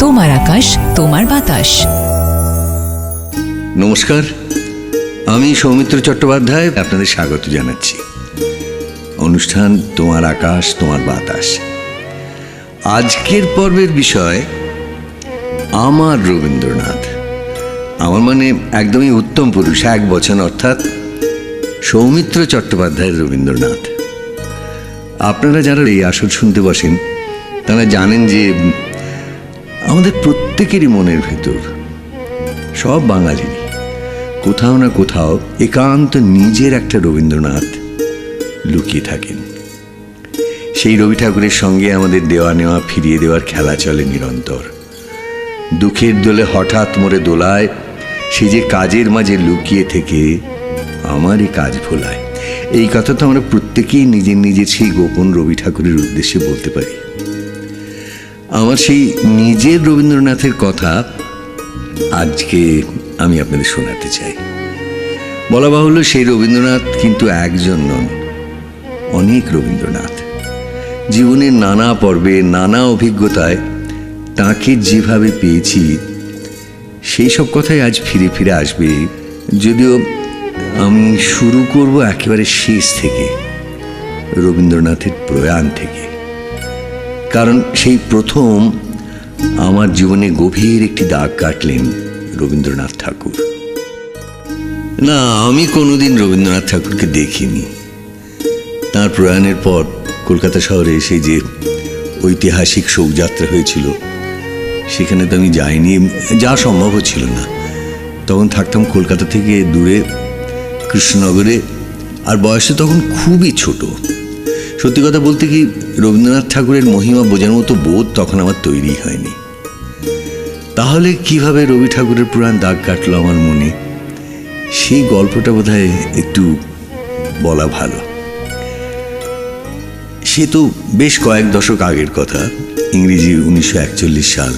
তোমার আকাশ তোমার বাতাস। নমস্কার, আমি সৌমিত্র চট্টোপাধ্যায় আপনাদের স্বাগত জানাচ্ছি। অনুষ্ঠান তোমার আকাশ তোমার বাতাস। আজকের পর্বের বিষয় আমার রবীন্দ্রনাথ। আমার মানে একদমই উত্তম পুরুষ, এক বচন, অর্থাৎ সৌমিত্র চট্টোপাধ্যায়ের রবীন্দ্রনাথ। আপনারা যারা এই আসর শুনতে বসেন তারা জানেন যে আমাদের প্রত্যেকেরই মনের ভেতর, সব বাঙালিরই কোথাও না কোথাও একান্ত নিজের একটা রবীন্দ্রনাথ লুকিয়ে থাকেন। সেই রবি ঠাকুরের সঙ্গে আমাদের দেওয়া নেওয়া ফিরিয়ে দেওয়ার খেলা চলে নিরন্তর। দুঃখের দোলে হঠাৎ মোরে দোলায়, সে যে কাজের মাঝে লুকিয়ে থেকে আমারই কাজ ভোলায়। এই কথা তো আমরা প্রত্যেকেই নিজের নিজের সেই গোপন রবি ঠাকুরের উদ্দেশ্যে বলতে পারি। আমার সেই নিজের রবীন্দ্রনাথের কথা আজকে আমি আপনাদের শোনাতে চাই। বলা বাহুল্য, সেই রবীন্দ্রনাথ কিন্তু একজন নন, অনেক রবীন্দ্রনাথ। জীবনের নানা পর্বে নানা অভিজ্ঞতায় তাঁকে যেভাবে পেয়েছি সেই সব কথাই আজ ফিরে ফিরে আসবে। যদিও আমি শুরু করব একেবারে শেষ থেকে, রবীন্দ্রনাথের প্রয়াণ থেকে। কারণ সেই প্রথম আমার জীবনে গভীর একটি দাগ কাটলেন রবীন্দ্রনাথ ঠাকুর। না, আমি কোনোদিন রবীন্দ্রনাথ ঠাকুরকে দেখিনি। তাঁর প্রয়াণের পর কলকাতা শহরে এসে যে ঐতিহাসিক শোকযাত্রা হয়েছিল সেখানে তো আমি যাইনি, যা সম্ভব ছিল না। তখন থাকতাম কলকাতা থেকে দূরে কৃষ্ণনগরে, আর বয়সে তখন খুবই ছোট। সত্যি কথা বলতে কি, রবীন্দ্রনাথ ঠাকুরের মহিমা বোঝার মতো বোধ তখন আমার তৈরি হয়নি। তাহলে কিভাবে রবি ঠাকুরের পুরাণ দাগ কাটলো আমার মনে, সেই গল্পটা বোধহয় একটু বলা ভালো। সে তো বেশ কয়েক দশক আগের কথা, ইংরেজি 1941 সাল,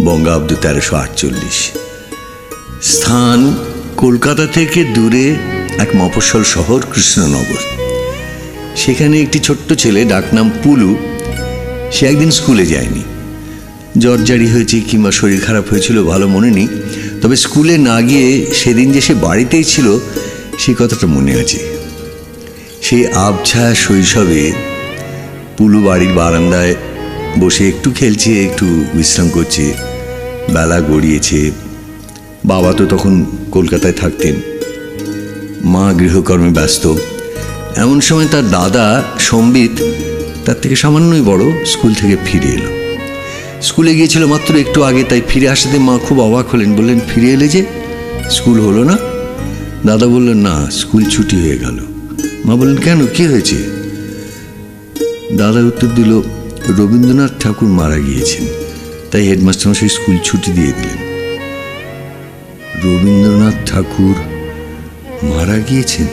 বঙ্গাব্দ 1348। স্থান কলকাতা থেকে দূরে এক মফস্বল শহর কৃষ্ণনগর। সেখানে একটি ছোট্ট ছেলে, ডাকনাম পুলু, সে একদিন স্কুলে যায়নি। জ্বর জারি হয়েছে কিংবা শরীর খারাপ হয়েছিল ভালো মনে নেই, তবে স্কুলে না গিয়ে সেদিন যে সে বাড়িতেই ছিল সেই কথাটা মনে আছে। সেই আবছা শৈশবে পুলু বাড়ির বারান্দায় বসে একটু খেলছে, একটু বিশ্রাম করছে। বেলা গড়িয়েছে। বাবা তো তখন কলকাতায় থাকতেন, মা গৃহকর্মে ব্যস্ত। এমন সময় তার দাদা সম্বিত, তার থেকে সামান্যই বড়, স্কুল থেকে ফিরে এলো। স্কুলে গিয়েছিল মাত্র একটু আগে, তাই ফিরে আসাতে মা খুব অবাক হলেন। বললেন, ফিরে এলে যে, স্কুল হলো না? দাদা বললেন, না, স্কুল ছুটি হয়ে গেল। মা বললেন, কেন, কি হয়েছে? দাদা উত্তর দিল, রবীন্দ্রনাথ ঠাকুর মারা গিয়েছেন, তাই হেডমাস্টার মশাই স্কুল ছুটি দিয়ে দিলেন। রবীন্দ্রনাথ ঠাকুর মারা গিয়েছেন?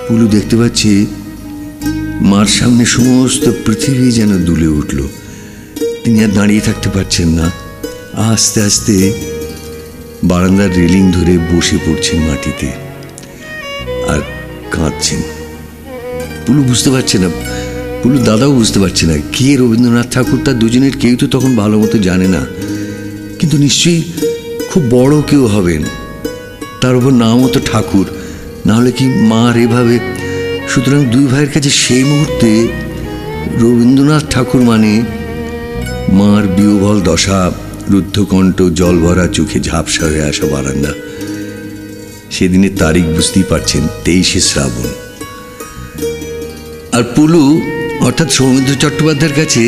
পুলু দেখতে পাচ্ছি মার সামনে সমস্ত পৃথিবী যেন দুলে উঠল। তিনি আর দাঁড়িয়ে থাকতে পারছেন না। আস্তে আস্তে বারান্দার রেলিং ধরে বসে পড়ছেন মাটিতে আর কাঁদছেন। পুলু বুঝতে পারছে না, পুলু দাদাও বুঝতে পারছে না কে রবীন্দ্রনাথ ঠাকুর। তার দুজনের কেউ তো তখন ভালো মতো জানে না, কিন্তু নিশ্চয়ই খুব বড় কেউ হবেন। তার উপর নামও তো ঠাকুর, না হলে কি মার এভাবে? সুতরাং দুই ভাইয়ের কাছে সেই মুহূর্তে রবীন্দ্রনাথ ঠাকুর মানে মার বিহ্বল দশা, রুদ্ধকণ্ঠ, জল ভরা চোখে ঝাপসা হয়ে আসা বারান্দা। সেদিনের তারিখ বুঝতেই পারছেন, 23শে শ্রাবণ। আর পুলু অর্থাৎ সৌমিত্র চট্টোপাধ্যায়ের কাছে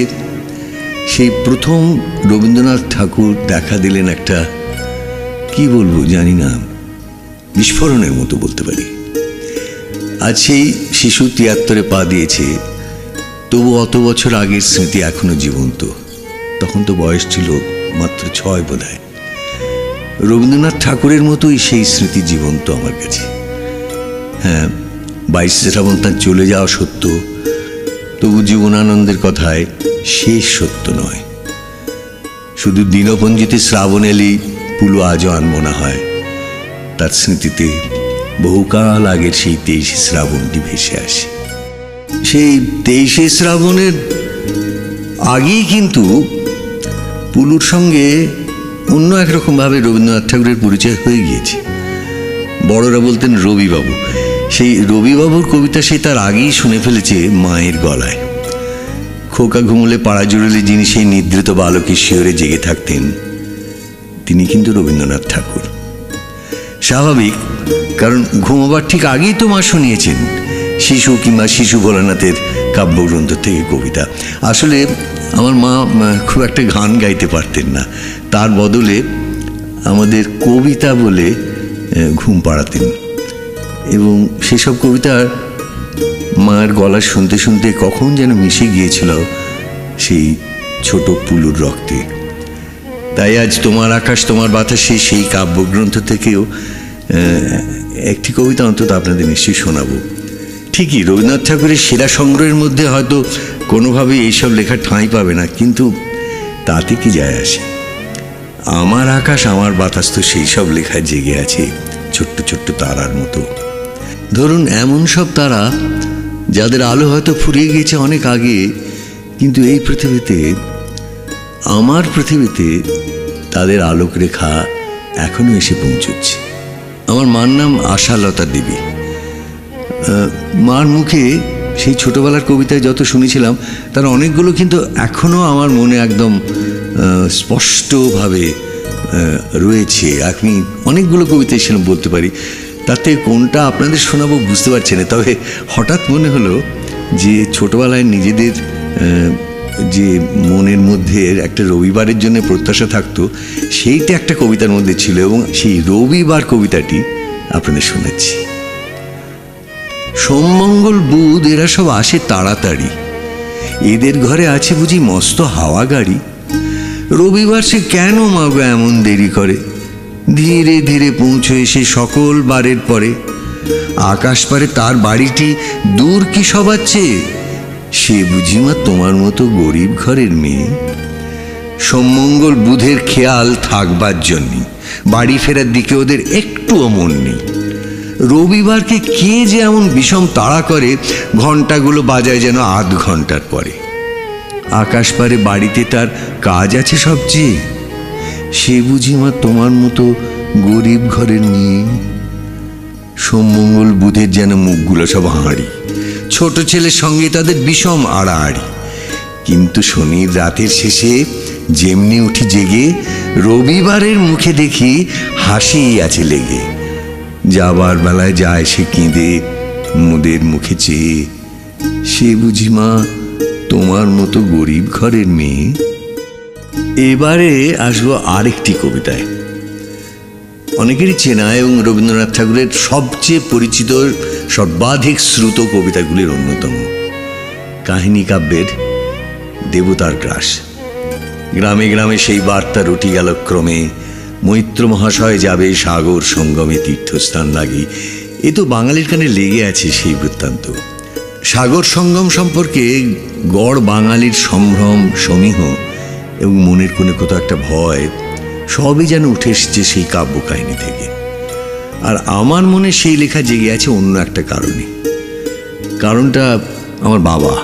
সেই প্রথম রবীন্দ্রনাথ ঠাকুর দেখা দিলেন একটা, কি বলবো জানি না, বিস্ফোরণের মতো বলতে পারি। আজ সেই শিশু 73-এ পা দিয়েছে, তবু অত বছর আগের স্মৃতি এখনো জীবন্ত। তখন তো বয়স ছিল মাত্র 6 বোধহয়। রবীন্দ্রনাথ ঠাকুরের মতোই সেই স্মৃতি জীবন্ত আমার কাছে। হ্যাঁ, 22শে শ্রাবণ তার চলে যাওয়া সত্য, তবু জীবনানন্দের কথায় শেষ সত্য নয়। শুধু দিনপঞ্জিতে শ্রাবণ এলেই পুলু আজও আনমনা হয়। তার স্মৃতিতে বহুকাল আগের সেই 23শে শ্রাবণটি ভেসে আসে। সেই 23শে শ্রাবণের আগেই কিন্তু পুলুর সঙ্গে অন্য একরকমভাবে রবীন্দ্রনাথ ঠাকুরের পরিচয় হয়ে গিয়েছে। বড়রা বলতেন রবিবাবু। সেই রবিবাবুর কবিতা সে তার আগেই শুনে ফেলেছে মায়ের গলায়। খোকা ঘুমলে পাড়া জুড়লে যিনি সেই নিদ্রিত বালকের শিয়রে জেগে থাকতেন, তিনি কিন্তু রবীন্দ্রনাথ ঠাকুর। স্বাভাবিক, কারণ ঘুমোবার ঠিক আগেই তো মা শুনিয়েছেন শিশু কিংবা শিশু ভোলানাথের কাব্যগ্রন্থ থেকে কবিতা। আসলে আমার মা খুব একটা গান গাইতে পারতেন না, তার বদলে আমাদের কবিতা বলে ঘুম পাড়াতেন। এবং সেসব কবিতা মায়ের গলা শুনতে শুনতে কখন যেন মিশে গিয়েছিল সেই ছোট পুলুর রক্তে। তাই আজ তোমার আকাশ তোমার বাতাসে সেই কাব্যগ্রন্থ থেকেও একটি কবিতা অন্তত আপনাদের নিশ্চয়ই শোনাবো। ঠিকই রবীন্দ্রনাথ ঠাকুরের সেরা সংগ্রহের মধ্যে হয়তো কোনোভাবেই এইসব লেখা ঠাঁই পাবে না, কিন্তু তাতে কি যায় আসে। আমার আকাশ আমার বাতাস তো সেই সব লেখায় জেগে আছে ছোট্ট ছোট্ট তারার মতো। ধরুন এমন সব তারা যাদের আলো হয়তো ফুরিয়ে গিয়েছে অনেক আগে, কিন্তু এই পৃথিবীতে, আমার পৃথিবীতে তাদের আলোক রেখা এখনো এসে পৌঁছচ্ছে। আমার মার নাম আশালতা দেবী। মার মুখে সেই ছোটবেলার কবিতায় যত শুনেছিলাম তার অনেকগুলো কিন্তু এখনো আমার মনে একদম স্পষ্টভাবে রয়েছে। আমি অনেকগুলো কবিতা ছিলাম বলতে পারি, তাতে কোনটা আপনাদের শোনাবো বুঝতে পারছি না। তবে হঠাৎ মনে হলো যে ছোটবেলায় নিজেদের যে মনের মধ্যে একটা রবিবারের জন্য প্রত্যাশা থাকতো, সেইটা একটা কবিতার মধ্যে ছিল, এবং সেই রবিবার কবিতাটি আপনাদের শোনাচ্ছি। সোম মঙ্গল বুধ এরা সব আসে তাড়াতাড়ি, এদের ঘরে আছে বুঝি মস্ত হাওয়া গাড়ি। রবিবার সে কেন মাগো এমন দেরি করে, ধীরে ধীরে পৌঁছে এসে সকল বারের পরে। আকাশ পারে তার বাড়িটি দূর কি সবার চেয়ে, সে বুঝি মা তোমার মতো গরিব ঘরের মেয়ে। সোমমঙ্গল বুধের খেয়াল থাকবার জন্যে বাড়ি ফেরার দিকে ওদের একটুও মন নেই। রবিবারকে কে যে এমন বিষম তাড়া করে, ঘন্টাগুলো বাজায় যেন আধ ঘন্টার পরে। আকাশ পারে বাড়িতে তার কাজ আছে সবচেয়ে, সে বুঝি মা তোমার মতো গরিব ঘরের মেয়ে। সোমমঙ্গল বুধের যেন মুখগুলো সব হাঁড়ি, ছোট ছেলের সঙ্গে তাদের বিষম আড়াআড়ি। কিন্তু শনির রাতের শেষে যেমনি উঠি জেগে, রবিবারের মুখে দেখি হাসি আছে লেগে। যাবার বেলায় যায় সে কেঁদে মোদের মুখে চেয়ে, সে বুঝি মা তোমার মতো গরিব ঘরের মেয়ে। এবারে আসবো আরেকটি কবিতায়, অনেকেরই চেনা এবং রবীন্দ্রনাথ ঠাকুরের সবচেয়ে পরিচিত সর্বাধিক শ্রুত কবিতাগুলির অন্যতম, কাহিনী কাব্যের দেবতার গ্রাস। গ্রামে গ্রামে সেই বার্তা রুটি গেল ক্রমে, মৈত্র মহাশয় যাবে সাগর সঙ্গমে তীর্থস্থান লাগি। এ তো বাঙালির কানে লেগে আছে সেই বৃত্তান্ত। সাগর সঙ্গম সম্পর্কে গড় বাঙালির সম্ভ্রম সমীহ এবং মনের কোণে কোথাও একটা ভয়, সবই যেন উঠে এসেছে সেই কাব্য কাহিনী থেকে। আর আমার মনে সেই লেখা জেগে আছে অন্য একটা কারণে। কারণটা আমার বাবা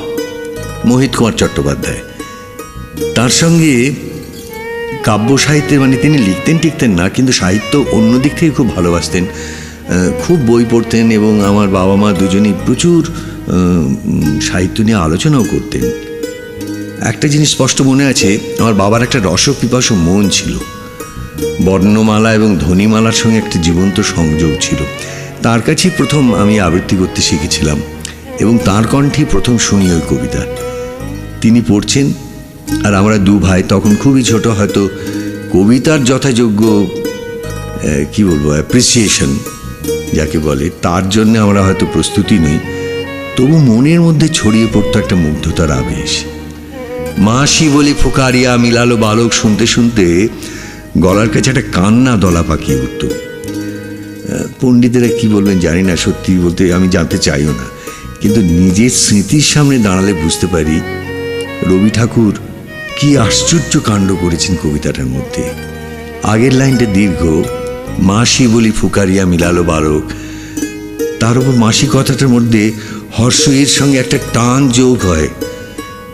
মোহিত কুমার চট্টোপাধ্যায়। তার সঙ্গে কাব্য সাহিত্যে, মানে তিনি লিখতেন টিখতেন না, কিন্তু সাহিত্য অন্য দিক থেকে খুব ভালোবাসতেন, খুব বই পড়তেন, এবং আমার বাবা মা দুজনেই প্রচুর সাহিত্য নিয়ে আলোচনাও করতেন। একটা জিনিস স্পষ্ট মনে আছে, আমার বাবার একটা রসপিপাসু মন ছিল। বর্ণমালা এবং ধ্বনিমালার সঙ্গে একটা জীবন্ত সংযোগ ছিল। তার কাছেই প্রথম আমি আবৃত্তি করতে শিখেছিলাম, এবং তাঁর কণ্ঠে প্রথম শুনি ওই কবিতা। তিনি পড়ছেন আর আমরা দু ভাই তখন খুবই ছোট, হয়তো কবিতার যথাযোগ্য কি বলবো অ্যাপ্রিসিয়েশন যাকে বলে, তার জন্য আমরা হয়তো প্রস্তুতি নেই, তবু মনের মধ্যে ছড়িয়ে পড়তো একটা মুগ্ধতার আবেশ। মাসি বলে ফুকারিয়া মিলালো বালক, শুনতে শুনতে গলার কাছে একটা কান্না দলা পাকিয়ে উঠত। পণ্ডিতেরা কি বলবেন জানি না, সত্যি বলতে আমি জানতে চাইও না, কিন্তু নিজের স্মৃতির সামনে দাঁড়ালে বুঝতে পারি রবি ঠাকুর কি আশ্চর্য কাণ্ড করেছেন কবিতাটার মধ্যে। আগের লাইনটা দীর্ঘ, মাসি বলি ফুকারিয়া মিলালো বালক, তার উপর মাসি কথাটার মধ্যে হর্ষ এর সঙ্গে একটা টান যোগ হয়।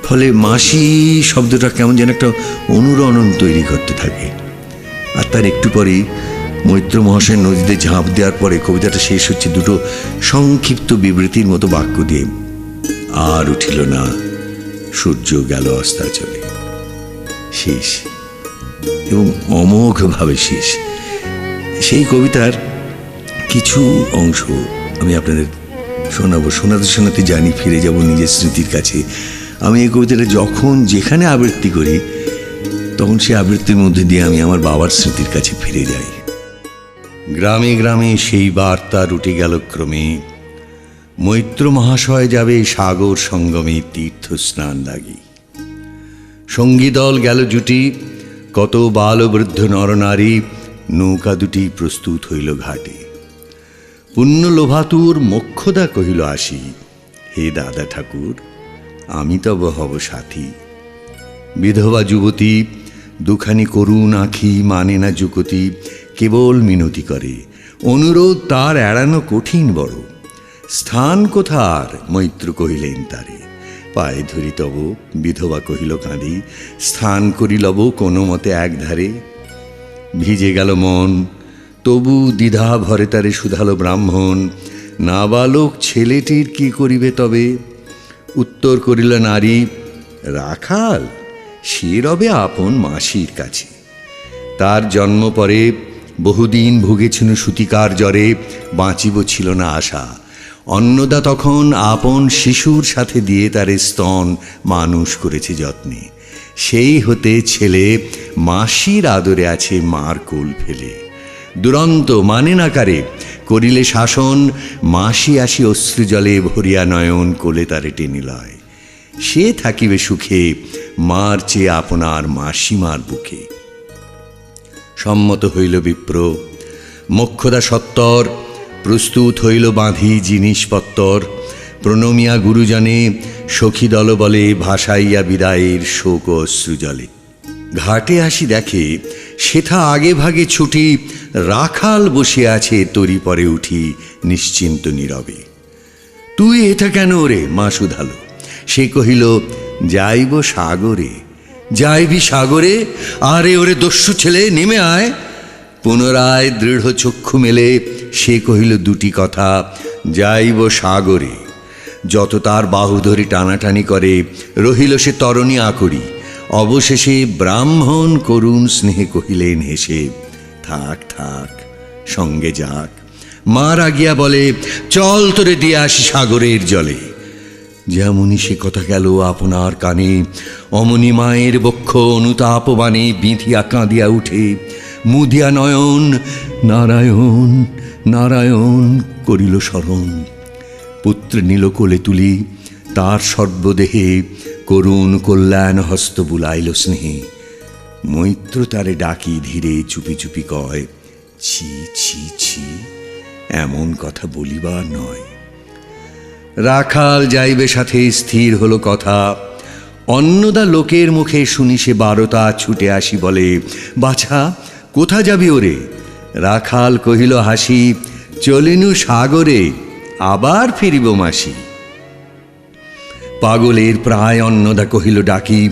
ফলে মাসি শব্দটা কেমন যেন একটা অনুরণন তৈরি করতে থাকে। আর তার একটু পরেই মৈত্র মহাশয় নদীতে ঝাঁপ দেওয়ার পরে কবিতাটা শেষ হচ্ছে দুটো সংক্ষিপ্ত বিবৃতির মতো বাক্য দিয়ে, আর উঠিল না, সূর্য গেল অস্তাচলে। শেষ, এবং অমোঘভাবে শেষ। সেই কবিতার কিছু অংশ আমি আপনাদের শোনাবো। শোনাতে শোনাতে জানি ফিরে যাব নিজের স্মৃতির কাছে। আমি এই কবিতাটা যখন যেখানে আবৃত্তি করি তখন সেই আবৃত্তির মধ্যে দিয়ে আমি আমার বাবার স্মৃতির কাছে ফিরে যাই। গ্রামে গ্রামে সেই বার্তা রুটে গেল ক্রমে, মৈত্র মহাশয় যাবে সাগর সঙ্গমে তীর্থ স্নান লাগি। সঙ্গী দল গেল জুটি, কত বাল বৃদ্ধ নরনারী, নৌকা দুটি প্রস্তুত হইল ঘাটে। পুণ্য লোভাতুর মোক্ষদা কহিল আসি, হে দাদা ঠাকুর আমি তব হব সাথী। বিধবা যুবতী দুখানি করুণ আঁখি, মানে না যুকতি, কেবল মিনতি করে, অনুরোধ তার এড়ানো কঠিন বড়। স্থান কোথার, মৈত্র কহিলেন তারে, পায়ে ধরি তব, বিধবা কহিল কাঁদি, স্থান করি লব কোনো মতে একধারে। ভিজে গেল মন, তবু দ্বিধা ভরে তারে শুধালো ব্রাহ্মণ, নাবালক ছেলেটির কি করিবে তবে? উত্তর করিল নারী, রাখাল সে রবে আপন মাসির কাছে। তার জন্ম পরে বহুদিন ভুগেছিল সুতিকার জ্বরে, বাঁচিব ছিল না আশা। অন্নদা তখন আপন শিশুর সাথে দিয়ে তারে স্তন মানুষ করেছে যত্নে। সেই হতে ছেলে মাসির আদরে আছে মার কোল ফেলে। দুরন্ত মানে না কারে, করিলে শাসন, মাসি আসি অশ্রু জলে ভরিয়া নয়ন, কোলে তারে টেনে লয়। সে থাকিবে সুখে, মার চেয়ে আপনার মাসিমার বুকে। সম্মত হইল বিপ্র, মোক্ষদা সত্তর, প্রস্তুত হইল বাঁধি জিনিসপত্তর। প্রণমিয়া গুরুজনে সখী দল বলে, ভাসাইয়া বিদায়ের শোক অশ্রু জলে। ঘাটে আসি দেখে সেথা আগে ভাগে ছুটি, রাখাল বসে আছে তরি পরে উঠি নিশ্চিন্ত নীরবে। তুই এটা কেন রে? মা শুধালো। সে কহিল, যাইব সাগরে। যাইবি সাগরে? আরে ওরে দস্যু ছেলে, নেমে আয়। পুনরায় দৃঢ় চক্ষু মেলে সে কহিল দুটি কথা, যাইব সাগরে। যত তার বাহু ধরি টানাটানি করে, রহিল সে তরণী আকরি। অবশেষে ব্রাহ্মণ করুণ স্নেহে কহিলেন হেসে, থাক থাক সঙ্গে যাক। মা রাগিয়া বলে, চল তোরে দিয়ে আসি সাগরের জলে। যেমনই সে কথা গেল আপনার কানে, অমনি মায়ের বক্ষ অনুতাপ বাণে বিঁধিয়া কাঁদিয়া উঠে, মুদিয়া নয়ন নারায়ণ নারায়ণ করিল স্মরণ। পুত্র নীল কোলে তুলি, তার সর্বদেহে করুণ কল্যাণ হস্ত বুলাইল স্নেহে। মৈত্র তারে ডাকি ধীরে চুপি চুপি কয়, ছি ছি ছি, এমন কথা বলিবার নয়। রাখাল যাইবে সাথে স্থির হলো কথা। অন্নদা লোকের মুখে শুনি সে বারতা, ছুটে আসি বলে, বাছা কোথা যাবি ওরে? রাখাল কহিল হাসি, চলিনু সাগরে, আবার ফিরিব মাসি। পাগলের প্রায় অন্নদা কহিল ডাকি,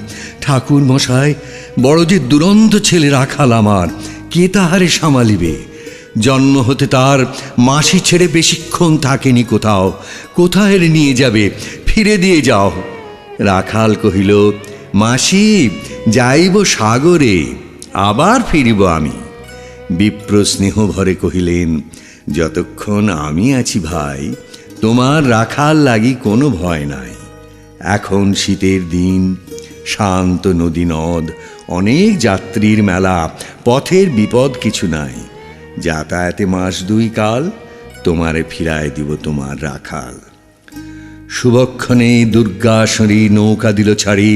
ঠাকুর মশাই বড় যে দুরন্ত ছেলে রাখাল আমার, কে তাহারে সামালিবে? জন্ম হতে তার মাসি ছেড়ে বেশিক্ষণ থাকেনি কোথাও, কোথায় নিয়ে যাবে? ফিরে দিয়ে যাও। রাখাল কহিল, মাসি যাইব সাগরে, আবার ফিরিব আমি। বিপ্র স্নেহ ভরে কহিলেন, যতক্ষণ আমি আছি ভাই, তোমার রাখাল লাগি কোনো ভয় নাই। এখন শীতের দিন, শান্ত নদী নদ, অনেক যাত্রীর মেলা, পথের বিপদ কিছু নাই। যাতায়াতে মাস দুই কাল, তোমারে ফিরায় দিব তোমার রাখাল। শুভক্ষণে দুর্গাসরী নৌকা দিল ছাড়ি,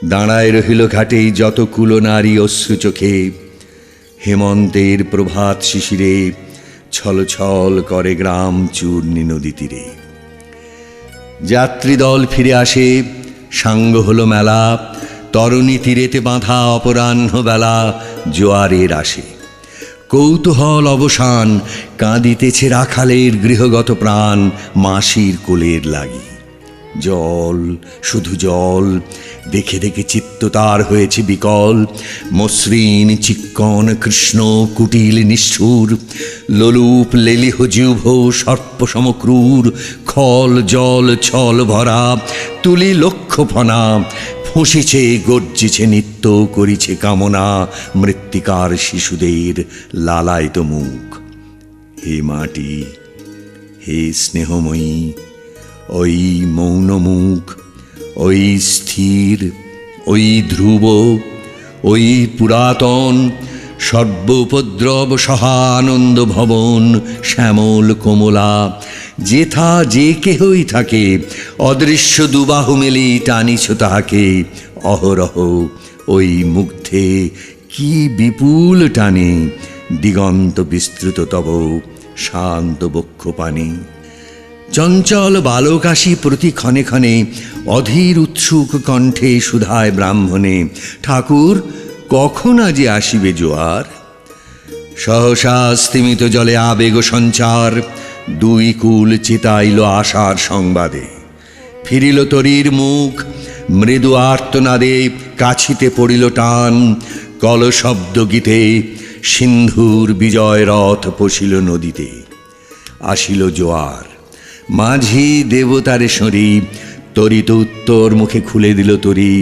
দাঁড়ায় রহিল ঘাটে যত কুল নারী অশ্রু চোখে। হেমন্তের প্রভাত শিশিরে ছল ছল করে গ্রাম চূর্ণী নদী তীরে। যাত্রীদল ফিরে আসে, সাঙ্গ হলো মেলা, তরণী তীরেতে বাঁধা অপরাহ্ন বেলা জোয়ারের আসে। কৌতূহল অবসান, কাঁদিতেছে রাখালের গৃহগত প্রাণ মাসির কোলের লাগি। জল, শুধু জল, দেখে দেখে চিত্ত তার হয়েছে বিকল। মসৃণ চিক্কণ কৃষ্ণ কুটিল নিষ্ঠুর, লোলুপ লেলিহ জিহ্ব সর্প সমক্রূর। খল জল ছল ভরা তুলি লক্ষ ফনা, ফুঁসিছে গর্জিছে নিত্য করিছে কামনা। মৃত্তিকার শিশুদের লালায়িত মুখ। হে মাটি, হে স্নেহময়ী, ওই মৌন মুখ, ওই স্থির, ওই ধ্রুব, ওই পুরাতন, সর্বোপদ্রব সহানন্দ ভবন শ্যামল কোমলা, যেথা যে কেহই থাকে অদৃশ্য দুবাহু মেলি টানিছ তাহাকে অহরহ। ওই মুগ্ধে কি বিপুল টানে দিগন্ত বিস্তৃত তব শান্ত বক্ষ পানে। চঞ্চল বালকাশী প্রতি ক্ষণে ক্ষণে অধীর উৎসুক কণ্ঠে সুধায় ব্রাহ্মণে, ঠাকুর কখন আজি আসিবে জোয়ার? সহসা স্তিমিত জলে আবেগ সঞ্চার, দুই কুল চিতাইল আশার সংবাদে। ফিরিল তরীর মুখ, মৃদু আর্তনাদে কাছিতে পড়িল টান। কল শব্দ গীতে সিন্ধুর বিজয় রথ পশিল নদীতে। আসিল জোয়ার, মাঝি দেবতারে সরি, তরিত উত্তর মুখে খুলে দিল তরি।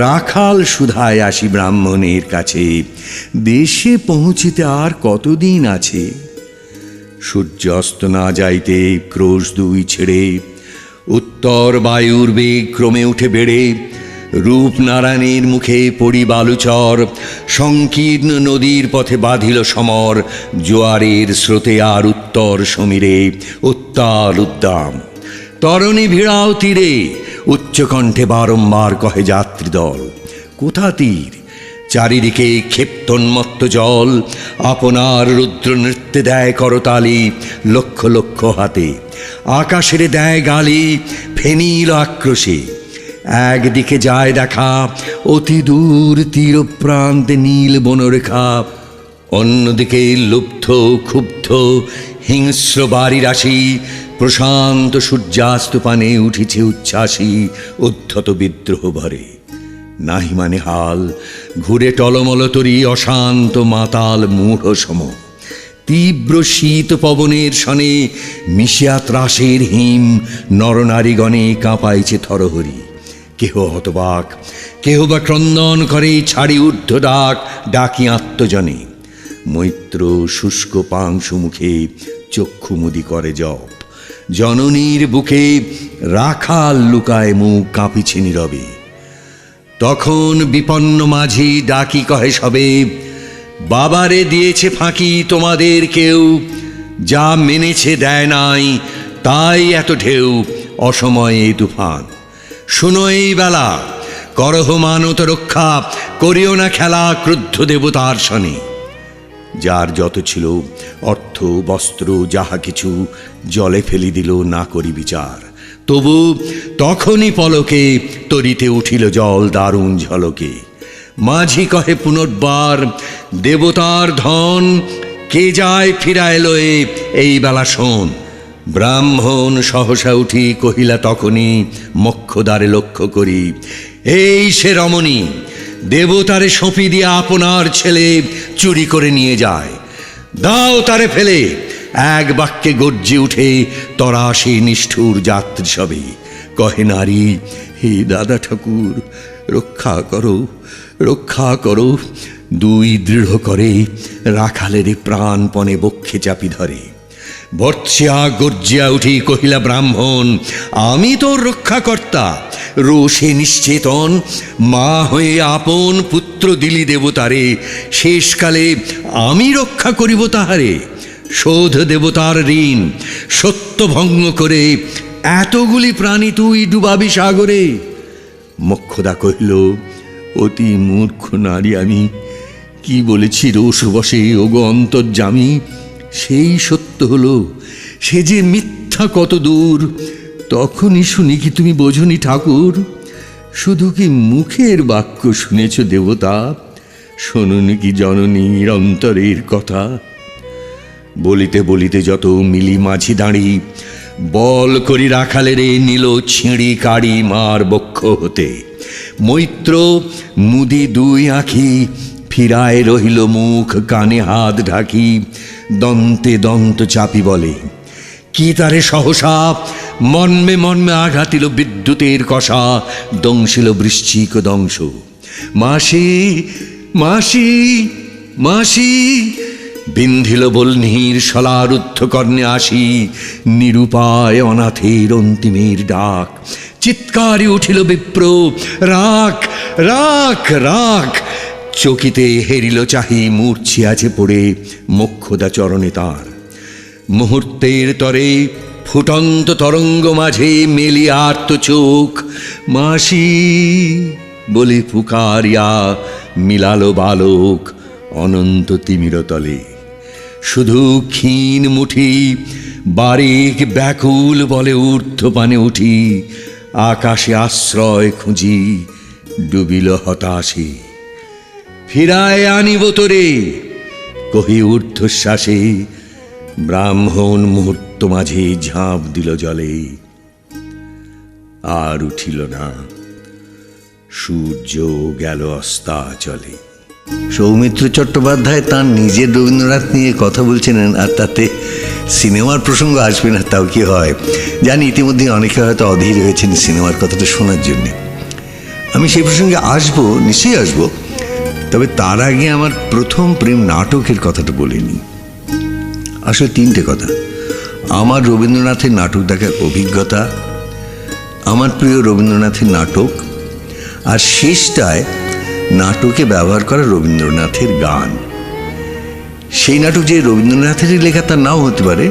রাখাল সুধায় আসি ব্রাহ্মণের কাছে, দেশে পৌঁছিতে আর কতদিন আছে? সূর্য অস্ত না যাইতে ক্রোশ দুই ছেড়ে, উত্তর বায়ুর বেগ ক্রমে উঠে বেড়ে। রূপনারায়ণের মুখে পড়ি বালুচর, সংকীর্ণ নদীর পথে বাঁধিল সমর। জোয়ারের স্রোতে আর উত্তর সমীরে উত্তাল উদ্দাম। তরণী ভিড়াও তীরে, উচ্চকণ্ঠে বারম্বার কহে যাত্রীদল। কোথা তীর? চারিদিকে ক্ষেপ্তোন্মত্ত জল, আপনার রুদ্র নৃত্যে দেয় করতালি লক্ষ লক্ষ হাতে। আকাশের দেয় গালি ফেনিল আক্রোশে। একদিকে যায় দেখা অতি দূর তীর প্রান্তে নীল বনরেখা, অন্যদিকে লুব্ধ ক্ষুব্ধ হিংস্র বাড়ি রাশি। প্রশান্ত সূর্যাস্ত পানে উঠিছে উচ্ছ্বাসী উদ্ধত বিদ্রোহ ভরে। নাহি মানে হাল, ঘুরে টলমল তরি অশান্ত মাতাল মূঢ় সম। তীব্র শীত পবনের সনে মিশিয়া ত্রাসের হিম, নরনারীগণে কাঁপাইছে থরহরি। কেহ হতবাক, কেহ বা ক্রন্দন করে ছাড়ি ঊর্ধ্ব ডাক ডাকি আত্মজনে। মৈত্র শুষ্ক পাংশু মুখে চক্ষু মুদি করে জপ। জননীর বুকে রাখাল লুকায় মুখ কাঁপিছে নীরবে। তখন বিপন্ন মাঝি ডাকি কহে সবে, বাবারে দিয়েছে ফাঁকি তোমাদের কেউ, যা মেনেছে দেয় নাই তাই এত ঢেউ অসময়ে তুফান। শুনো এই বেলা, করহ মানত রক্ষা, করিও না খেলা ক্রুদ্ধ দেবতার শনে। যার যত ছিল অর্থ বস্ত্র যাহা কিছু জলে ফেলি দিল না করি বিচার। তবু তখনই পলকে তরিতে উঠিল জল দারুণ ঝলকে। মাঝি কহে পুনর্বার, দেবতার ধন কে যায় ফিরায় লয়ে এই বেলা শোন। ব্রাহ্মণ সহসা উঠি কহিলা তখনই মক্ষদ্বারে লক্ষ্য করি, এই সে রমণী, দেবতারে সঁপি দিয়া আপনার ছেলে চুরি করে নিয়ে যায়। দাও তারে ফেলে। এক বাক্যে গর্জে উঠে তরা সে নিষ্ঠুর যাত্রী সবে। কহে নারী, হে দাদা ঠাকুর, রক্ষা করো, রক্ষা করো। দুই দৃঢ় করে রাখালের প্রাণপণে বক্ষে চাপি ধরে। বর্ষিয়া গর্জিয়া উঠি কহিলা ব্রাহ্মণ, আমি তোর রক্ষাকর্তা। রোষে নিশ্চেতন মা হয়ে আপন পুত্র দিলি দেবতারে, শেষকালে আমি রক্ষা করিব তাহারে। শোধ দেবতার ঋণ, সত্য ভঙ্গ করে এতগুলি প্রাণী তুই ডুবাবি সাগরে। মোক্ষদা কহিল, অতি মূর্খ নারী আমি, কি বলেছি রোষ বসে ওগো অন্তর্যামী। সেই সত্য হলো, সে যে মিথ্যা কত দূর। তখনই শুনি কি তুমি বোঝনি ঠাকুর? শুধু কি মুখের বাক্য শুনেছ দেবতা, শোনুনি কি জননীর অন্তরের কথা? বলিতে বলিতে যত মিলি মাঝি দাঁড়ি, বল করি রাখালেরে নিল ছিঁড়ি কাড়ি মার বক্ষ হতে। মৈত্র মুদি দুই আঁখি ফিরায় রহিল মুখ, কানে হাত ঢাকি দন্তে দন্ত চাপি বলে, কি তারে সহসা মর্মে মর্মে আঘাতিল বিদ্যুতের কষা, দংশিল বৃশ্চিক দংশ। মাসি মাসি মাসি বিন্ধিল বল্নীর শলারুদ্ধ কর্ণে আসি, নিরুপায় অনাথের অন্তিমের ডাক। চিৎকারে উঠিল বিপ্র, রাখ রাখ রাখ। চকিতে হেরিল চাহি, মূর্ছিয়াছে পড়ে মোক্ষদা চরণে তার। মুহূর্তের তরে ফুটন্ত তরঙ্গ মাঝে মেলি আর্ত চোখ, মাসি বলে পুকারিয়া মিলালো বালক অনন্ত তিমিরতলে। শুধু ক্ষীণ মুঠি বারিক ব্যাকুল বলে ঊর্ধ্বপানে উঠি, আকাশে আশ্রয় খুঁজি ডুবিল হতাশে। ফিরায় আনিব তোরে কহি ঊর্ধ্বশ্বাসে, ব্রাহ্মণ মুহূর্ত মাঝে ঝাঁপ দিল জলে। আর উঠিল না, সূর্য গেল অস্তাচলে। সৌমিত্র চট্টোপাধ্যায় তাঁর নিজের রবীন্দ্রনাথ নিয়ে কথা বলছেন, আর তাতে সিনেমার প্রসঙ্গ আসবে না তাও কি হয়। জানি ইতিমধ্যে অনেকে হয়তো অধীর হয়েছেন সিনেমার কথাটা শোনার জন্যে। আমি সেই প্রসঙ্গে আসবো, নিশ্চয়ই আসবো। তবে তার আগে আমার প্রথম প্রেম নাটকের কথাটা বলিনি। আসলে তিনটে কথা: আমার রবীন্দ্রনাথের নাটক দেখার অভিজ্ঞতা, আমার প্রিয় রবীন্দ্রনাথের নাটক, আর শেষটায় নাটকে ব্যবহার করা রবীন্দ্রনাথের গান। সেই নাটক যে রবীন্দ্রনাথেরই লেখা তা নাও হতে পারে।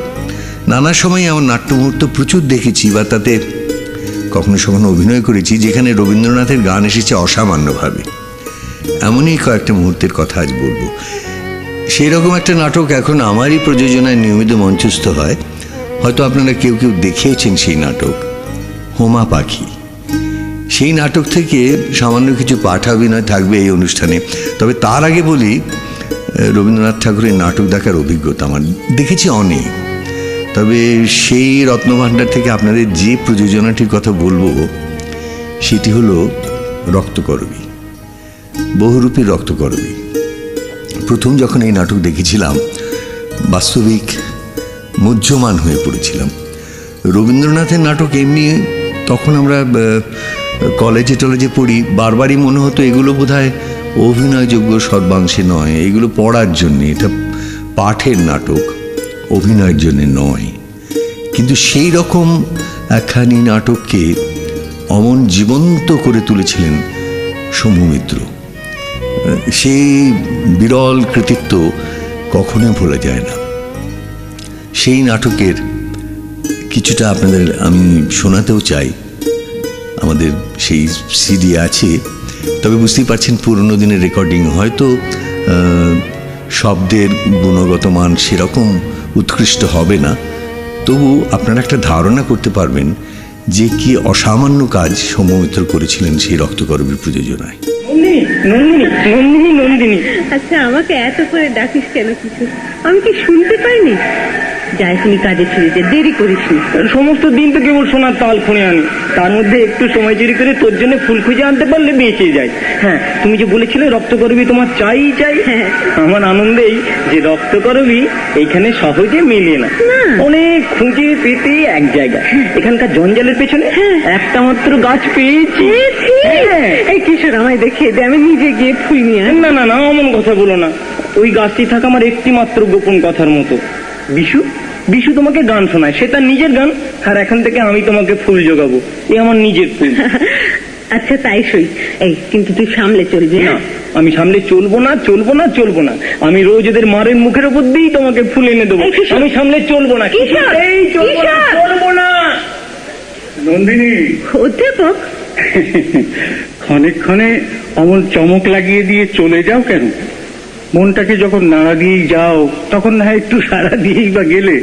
নানা সময় আমার নাট্য মুহূর্ত প্রচুর দেখেছি, বা তাতে কখনো কখনো অভিনয় করেছি যেখানে রবীন্দ্রনাথের গান এসেছে অসামান্যভাবে। এমনই কয়েকটা মুহূর্তের কথা আজ বলবো। সেই রকম একটা নাটক এখন আমারই প্রযোজনায় নিয়মিত মঞ্চস্থ হয়। হয়তো আপনারা কেউ কেউ দেখেওছেন সেই নাটক, হোমা পাখি। সেই নাটক থেকে সামান্য কিছু পাঠাভিনয় থাকবে এই অনুষ্ঠানে। তবে তার আগে বলি, রবীন্দ্রনাথ ঠাকুরের নাটক দেখার অভিজ্ঞতা আমার দেখেছি অনেক। তবে সেই রত্নভাণ্ডার থেকে আপনাদের যে প্রযোজনাটির কথা বলবো সেটি হলো রক্তকরবী, বহুরূপী রক্তকরবী। প্রথম যখন এই নাটক দেখেছিলাম বাস্তবিক মুহ্যমান হয়ে পড়েছিলাম। রবীন্দ্রনাথের নাটক এমনি তখন আমরা কলেজে টলেজে পড়ি, বারবারই মনে হতো এগুলো বোধহয় অভিনয়যোগ্য সর্বাংশে নয়, এগুলো পড়ার জন্যে, এটা পাঠের নাটক, অভিনয়ের জন্যে নয়। কিন্তু সেই রকম একখানি নাটককে অমন জীবন্ত করে তুলেছিলেন শম্ভু মিত্র। সেই বিরল কৃতিত্ব কখনোই ভোলা যায় না। সেই নাটকের কিছুটা আপনাদের আমি শোনাতেও চাই। আমাদের সেই সিডি আছে, তবে বুঝতেই পারছেন পুরনো দিনের রেকর্ডিং, হয়তো শব্দের গুণগত মান সেরকম উৎকৃষ্ট হবে না। তবু আপনারা একটা ধারণা করতে পারবেন যে কি অসামান্য কাজ শম্ভু মিত্র করেছিলেন সেই রক্তকরবীর প্রযোজনায়। নন্দিনী নন্দিনী। আচ্ছা, আমাকে এত করে ডাকিস কেন? কিছু আমি কি শুনতে পাইনি? যাই, তুমি কাজে ফিরেছে, দেরি করিস নি। সমস্ত দিন তো কেবল সোনার তাল খুঁড়ে আনি, তার মধ্যে একটু সময় চুরি করে তোর জন্য ফুল খুঁজে আনতে পারলে বেঁচে যায়। হ্যাঁ, তুমি যে বলেছিলে রক্তকরবী তোমার চাই চাই, হ্যাঁ, আমার আনন্দেই যে রক্তকরবী এইখানে সহজে মেলে না। অনেক খুঁজে পেতে এক জায়গা, এখানকার জঞ্জালের পেছনে একটা মাত্র গাছ পেয়েছি। এই কিশোর, আমায় দেখিয়ে দে, আমি নিজে গিয়ে ফুল নিয়ে আনি। না না না, অমন কথা বলো না। ওই গাছটি থাকা আমার একটি মাত্র গোপন কথার মতো। বিশু বিশু তোমাকে গান শোনায়, সে তার নিজের গান, আর এখন থেকে আমি তোমাকে ফুল জোগাবো, এ আমার নিজের ফুল। আচ্ছা, তাই সই। এই কিন্তু তুই সামলে চলবি না। আমি সামলে চলবো না, চলবো না, চলবো না। আমি রোজ এদের মারের মুখের উপর দিয়েই তোমাকে ফুল এনে দেবো। আমি সামলে চলবো না, এই চলবো না, চলবো না। নন্দিনী, অধ্যাপক, ক্ষণে ক্ষণে অমন চমক লাগিয়ে দিয়ে চলে যাও কেন? মনটাকে যখন নাড়া দিয়েই যাও, তখন না একটু সাড়া দিয়েই বা গেলে।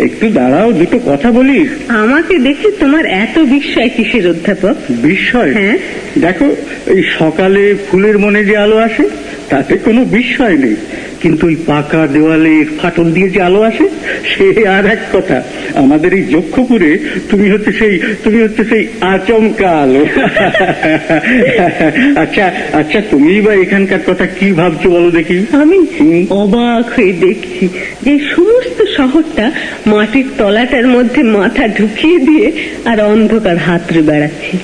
একটু দাঁড়াও, দুটো কথা বলি। আমাকে দেখে তোমার এত বিস্ময় কিসের অধ্যাপক? বিস্ময়? হ্যাঁ, দেখো, এই সকালে ফুলের মনে যে আলো আসে, তাতে কোনো বিস্ময় নেই, কিন্তু ওই পাকা দেওয়ালের ফাটল দিয়ে যে আলো আসে সে আর এক কথা। আমাদের এই যক্ষপুরে তুমি হচ্ছে সেই আচমকা আলো। আচ্ছা আচ্ছা, তুমি বা এখানকার কথা কি ভাবছো বলো দেখি। আমি অবাক হয়ে দেখছি যে সমস্ত শহরটা মাটির তলাটার মধ্যে মাথা ঢুকিয়ে দিয়ে আর অন্ধকার হাতড়ে বেড়াচ্ছি।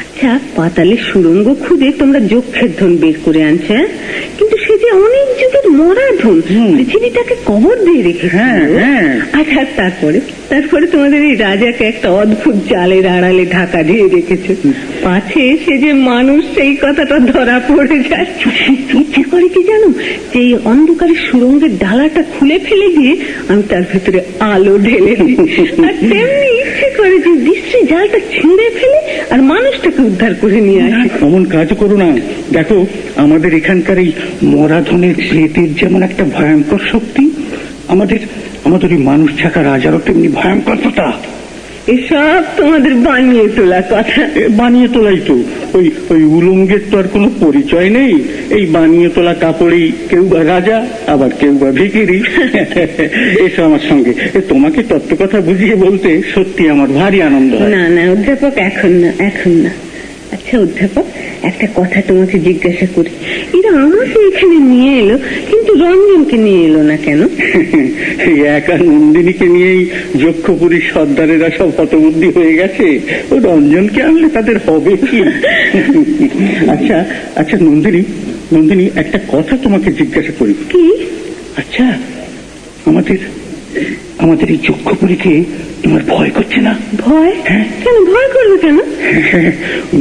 আচ্ছা, পাতালে সুড়ঙ্গ খুঁজে তোমরা যক্ষের ধন বের করে আনছে, হ্যাঁ? কিন্তু সে যে অনেক যুগের মরা ধন, পৃথিবীটাকে কবর দিয়ে রেখেছে। আচ্ছা, তারপরে তোমাদের এই রাজাকে একটা অদ্ভুত জালের আড়ালে ঢাকা দিয়ে রেখেছে, পাছে সে যে মানুষ সেই কথাটা ধরা পড়ে যায়। ইচ্ছে করে কি জানো, যে এই অন্ধকারের সুড়ঙ্গের ডালাটা খুলে ফেলে দিয়ে আমি তার ভেতরে আলো ঢেলে দিই, আর তেমনি ইচ্ছে করে যে বিশ্রী জালটা ছিঁড়ে ফেলে আর মানুষটাকে উদ্ধার করে নিয়ে আসি। এমন কাজ করো না। দেখো, আমাদের এখানকার এই মরাধনের প্রেতের যেমন একটা ভয়ঙ্কর শক্তি, আমাদের ওই মানুষ ছাকা রাজারও তেমনি ভয়ঙ্কর কথা। এসব তোমাদের বানিয়ে তোলা কথা। বানিয়ে তোলাই তো, ওই উলঙ্গের তো আর কোনো পরিচয় নেই। এই বানিয়ে তোলা কাপড়েই কেউ বা রাজা, আবার কেউ বা ভিখিরি। এসো আমার সঙ্গে, তোমাকে তত্ত্ব কথা বুঝিয়ে বলতে সত্যি আমার ভারী আনন্দ হয়। না অধ্যাপক, এখন না। আচ্ছা অধ্যাপক, একটা কথা তোমাকে জিজ্ঞাসা করি। এরা আমাকে এখানে নিয়ে এলো, কিন্তু রঞ্জনকে নিয়ে এলো না কেন? এই একা নন্দিনীকে নিয়েই যক্ষপুরীর সর্দারেরা সব হতবুদ্ধি হয়ে গেছে। ও রঞ্জনকে আনলে তাদের হবে কি? আচ্ছা নন্দিনী, একটা কথা তোমাকে জিজ্ঞাসা করি। কি? আচ্ছা, আমাদের এই যক্ষপুরীকে তোমার ভয় করছে না? ভয়? কেন ভয় করবে কেন?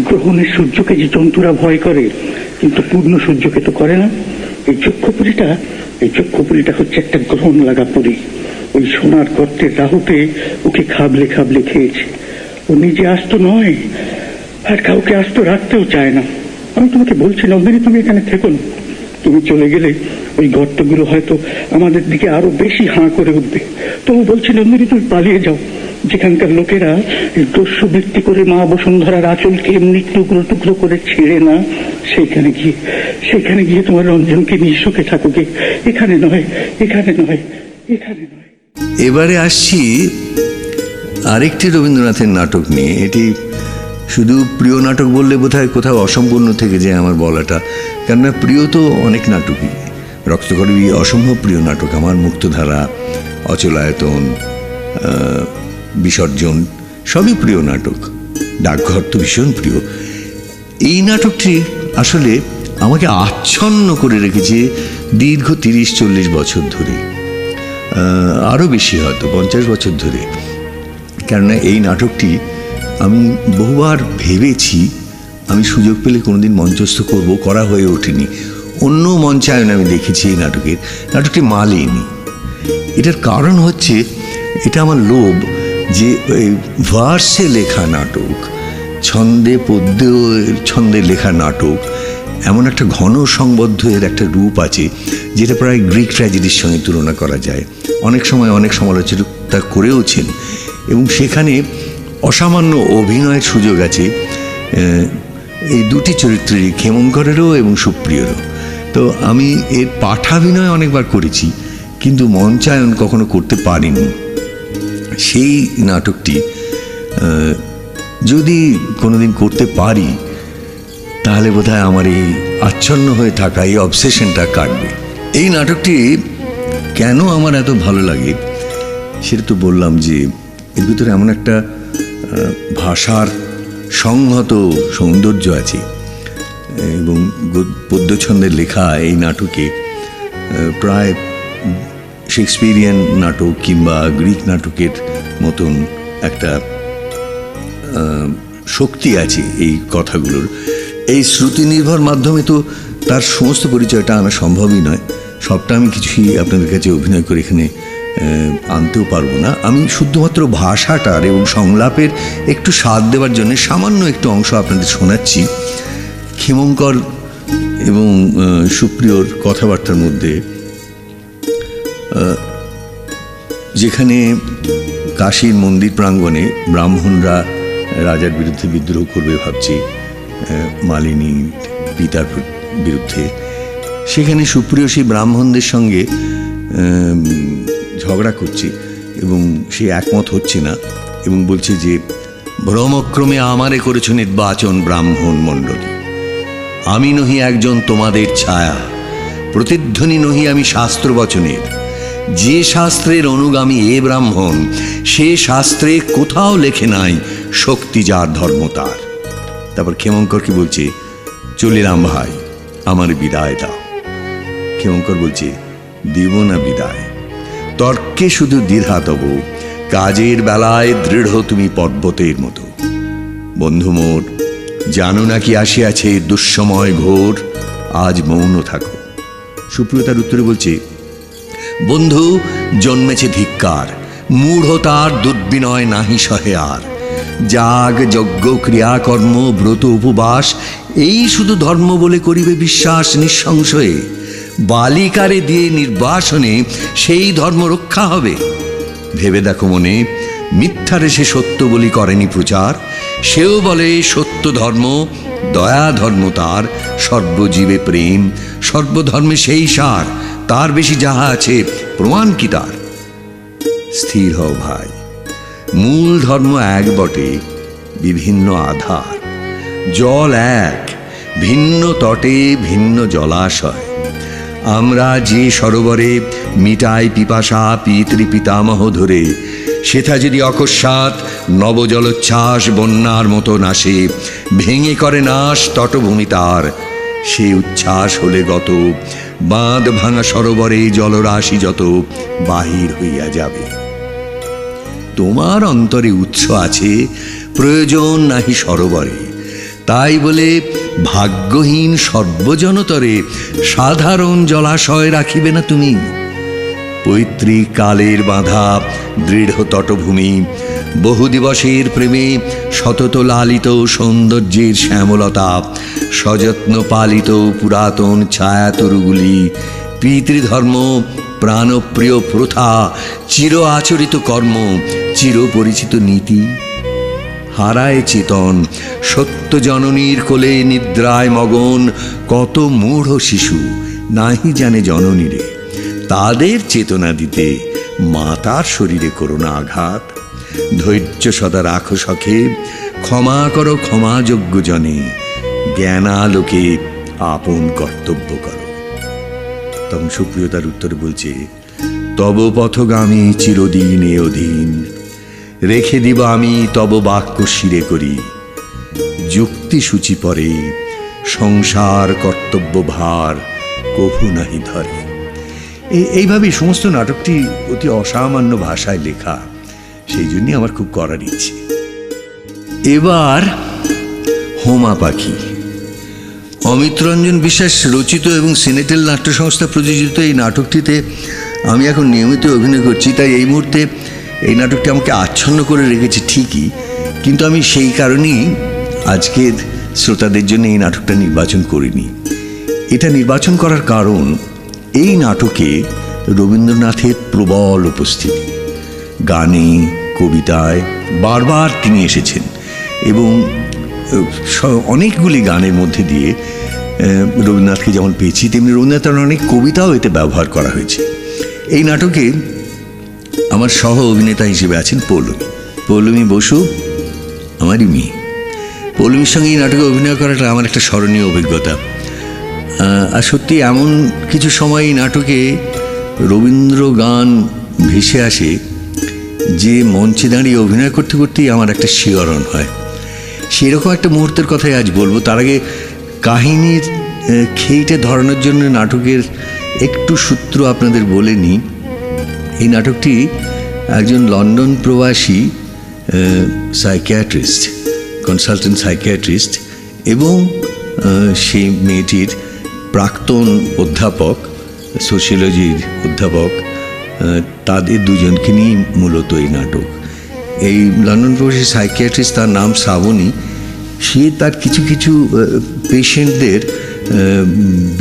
গ্রহণের সূর্যকে যে জন্তুরা ভয় করে, কিন্তু পূর্ণ সূর্যকে তো করে না। এই যক্ষপুরীটা হচ্ছে একটা গ্রহণ লাগা পুরী। ওই সোনার গর্তের রাহুতে ওকে খাবলে খেয়েছে। ও নিজে আস্ত নয়, আর কাউকে আস্ত রাখতেও চায় না। আমি তোমাকে বলছি নন্দিনী, তুমি এখানে থেকো না। তুমি চলে গেলে ওই গর্তগুলো হয়তো আমাদের দিকে আরো বেশি হাঁ করে উঠবে। তবু বলছি নন্দিনী, তুমি পালিয়ে যাও। যেখানকার লোকেরা দস্যু বৃত্তি করে মা বসুন্ধরার আঁচলকে এমনি টুকরো করে ছেড়ে না, সেখানে গিয়ে তোমার রঞ্জনকে নিয়ে সুখে থাকুকে। এখানে নয়। এবারে আসছি আরেকটি রবীন্দ্রনাথের নাটক নিয়ে। এটি শুধু প্রিয় নাটক বললে বোধহয় কোথাও অসম্পূর্ণ থেকে যায় আমার বলাটা, কেননা প্রিয় তো অনেক নাটকই। রক্তকরবী অসম্ভব প্রিয় নাটক আমার, মুক্তধারা, অচলায়তন, বিসর্জন সবই প্রিয় নাটক। ডাকঘর তো ভীষণ প্রিয়। এই নাটকটি আসলে আমাকে আচ্ছন্ন করে রেখেছে দীর্ঘ 30-40 বছর ধরে, আরও বেশি হয়তো 50 বছর ধরে। কেননা এই নাটকটি আমি বহুবার ভেবেছি আমি সুযোগ পেলে কোনোদিন মঞ্চস্থ করব, করা হয়ে ওঠেনি। অন্য মঞ্চায়ন আমি দেখেছি এই নাটকটি মালিনী। এটার কারণ হচ্ছে, এটা আমার লোভ যে ভার্সে লেখা নাটক, ছন্দে লেখা নাটক, এমন একটা ঘন সংবদ্ধ এর একটা রূপ আছে যেটা প্রায় গ্রিক ট্র্যাজেডির সঙ্গে তুলনা করা যায়। অনেক সময় অনেক সমালোচনা করেওছেন, এবং সেখানে অসামান্য অভিনয়ের সুযোগ আছে এই দুটি চরিত্রেরই, ক্ষেমঙ্করেরও এবং সুপ্রিয়রও। তো আমি এর পাঠাভিনয় অনেকবার করেছি, কিন্তু মঞ্চায়ন কখনো করতে পারিনি। সেই নাটকটি যদি কোনোদিন করতে পারি, তাহলে বোধহয় আমার এই আচ্ছন্ন হয়ে থাকা এই অবসেশনটা কাটবে। এই নাটকটি কেন আমার এত ভালো লাগে সেটা তো বললাম, যে এর ভিতরে এমন একটা ভাষার সংহত সৌন্দর্য আছে, এবং পদ্যছন্দের লেখা এই নাটকে প্রায় শেক্সপিয়ারিয়ান নাটক কিংবা গ্রিক নাটকের মতন একটা শক্তি আছে এই কথাগুলোর। এই শ্রুতি নির্ভর মাধ্যমে তো তার সমস্ত পরিচয়টা আনা সম্ভবই নয়। সবটা আমি কিছুই আপনাদের কাছে অভিনয় করে এখানে আনতেও পারবো না। আমি শুধুমাত্র ভাষাটার এবং সংলাপের একটু স্বাদ দেওয়ার জন্য সামান্য একটু অংশ আপনাদের শোনাচ্ছি। ক্ষেমঙ্কর এবং সুপ্রিয়র কথাবার্তার মধ্যে, যেখানে কাশীর মন্দির প্রাঙ্গণে ব্রাহ্মণরা রাজার বিরুদ্ধে বিদ্রোহ করবে ভাবছে, মালিনী পিতার বিরুদ্ধে, সেখানে সুপ্রিয় সেই ব্রাহ্মণদের সঙ্গে ঝগড়া করছে এবং সে একমত হচ্ছে না এবং বলছে যে ভ্রমক্রমে আমারে করেছ নির্বাচন ব্রাহ্মণ মণ্ডলী, আমি নহি একজন তোমাদের ছায়া, প্রতিধ্বনি নহি আমি শাস্ত্র বচনের, যে শাস্ত্রের অনুগামী এ ব্রাহ্মণ সে শাস্ত্রে কোথাও লেখে নাই শক্তি যার ধর্ম তার। তারপর ক্ষেমঙ্করকে বলছে চলিলাম ভাই, আমার বিদায় দাও। ক্ষেমঙ্কর বলছে দিব না বিদায়, তর্কে শুধু দ্বিধা তব, কাজের বেলায় দৃঢ় তুমি পর্বতের মতো। বন্ধু মোর, জানো নাকি আসিয়াছে দুঃসময় ঘোর, আজ মৌন থাকো। সুপ্রিয়তার উত্তরে বলছে বন্ধু জন্মেছে ধিক্কার, মূঢ়তার দুর্বিনয় নাহি সহে আর, যাগ যজ্ঞ ক্রিয়াকর্ম ব্রত উপবাস এই শুধু ধর্ম বলে করিবে বিশ্বাস নিঃসংশয়ে, বালিকারে দিয়ে নির্বাসনে সেই ধর্ম রক্ষা হবে। ভেবে দেখো মনে, মিথ্যারে সে সত্য বলি করেনি প্রচার, সেও বলে সত্য ধর্ম দয়া ধর্ম তার, সর্বজীবে প্রেম সর্বধর্মে সেই সার, তার বেশি যাহা আছে প্রমাণ কি তার। স্থির হও ভাই, মূল ধর্ম এক বটে, বিভিন্ন আধার, জল এক, ভিন্ন তটে ভিন্ন জলাশয়। আমরা যে সরোবরে মিটাই পিপাসা পিতৃ পিতামহ ধরে, সেথা যদি অকস্মাৎ নবজলোচ্ছ্বাস বন্যার মতো নাসে, ভেঙে করে নাশ তটভূমি তার, সে উচ্ছ্বাস হলে গত, বাঁধ ভাঙা সরোবরে জলরাশি যত বাহির হইয়া যাবে। তোমার অন্তরে উৎস আছে, প্রয়োজন নাহি সরোবরে, তাই বলে ভাগ্যহীন সর্বজনতরে সাধারণ জলাশয় রাখিবে না তুমি। পৈতৃক কালের বাঁধা দৃঢ় তটভূমি, বহু দিবসের প্রেমে সতত লালিত সৌন্দর্যের শ্যামলতা, সযত্ন পালিত পুরাতন ছায়াতরুগুলি, পিতৃধর্ম প্রাণপ্রিয় প্রথা, চির আচরিত কর্ম, চিরপরিচিত নীতি, হারায় চেতন সত্য জননীর কোলে নিদ্রায় মগন কত মূঢ় শিশু, নাহি জানে জননীরে, তাদের চেতনা দিতে মাতার শরীরে করোনা আঘাত। ধৈর্য সদা রাখো সখে, ক্ষমা করো ক্ষমাযোগ্য জনে, জ্ঞানালোকে আপন কর্তব্য করো। তখন সুপ্রিয়তার উত্তরে বলছে তব পথগামী চিরদিন এ অধীন, রেখে দিব আমি তব বাক্য শিরে করি, যুক্তি সূচি পরে সংসার কর্তব্য ভার কভু নাহি ধরে। এইভাবে সমস্ত নাটকটি অতি অসামান্য ভাষায় লেখা, সেই জন্যই আমার খুব করার ইচ্ছে। এবার হোমা পাখি, অমিত রঞ্জন বিশ্বাস রচিত এবং সিনেটেল নাট্য সংস্থা প্রযোজিত এই নাটকটিতে আমি এখন নিয়মিত অভিনয় করছি, তাই এই মুহূর্তে এই নাটকটি আমাকে আচ্ছন্ন করে রেখেছে ঠিকই, কিন্তু আমি সেই কারণেই আজকের শ্রোতাদের জন্য এই নাটকটা নির্বাচন করিনি। এটা নির্বাচন করার কারণ এই নাটকে রবীন্দ্রনাথের প্রবল উপস্থিতি, গানে কবিতায় বারবার তিনি এসেছেন এবং অনেকগুলি গানের মধ্যে দিয়ে রবীন্দ্রনাথকে যেমন পেয়েছি, তেমনি রবীন্দ্রনাথের অনেক কবিতাও এতে ব্যবহার করা হয়েছে। এই নাটকে আমার সহ অভিনেতা হিসেবে আছেন পৌলমী বসু, আমারই মেয়ে। পৌলমীর সঙ্গে এই নাটকে অভিনয় করাটা আমার একটা স্মরণীয় অভিজ্ঞতা। আর সত্যি এমন কিছু সময় এই নাটকে রবীন্দ্র গান ভেসে আসে যে মঞ্চে দাঁড়িয়ে অভিনয় করতে করতেই আমার একটা শিহরণ হয়। সেরকম একটা মুহূর্তের কথাই আজ বলবো। তার আগে কাহিনীর খেইটে ধরানোর জন্য নাটকের একটু সূত্র আপনাদের বলে নিই। এই নাটকটি একজন লন্ডন প্রবাসী সাইকিয়াট্রিস্ট, কনসালটেন্ট সাইকিয়াট্রিস্ট এবং সেই মেয়েটির প্রাক্তন অধ্যাপক, সোশিওলজির অধ্যাপক, তাদের দুজনকে নিয়ে মূলত এই নাটক। এই লন্ডন প্রবাসী সাইকিয়াট্রিস্ট, তার নাম শ্রাবণী, সে তার কিছু কিছু পেশেন্টদের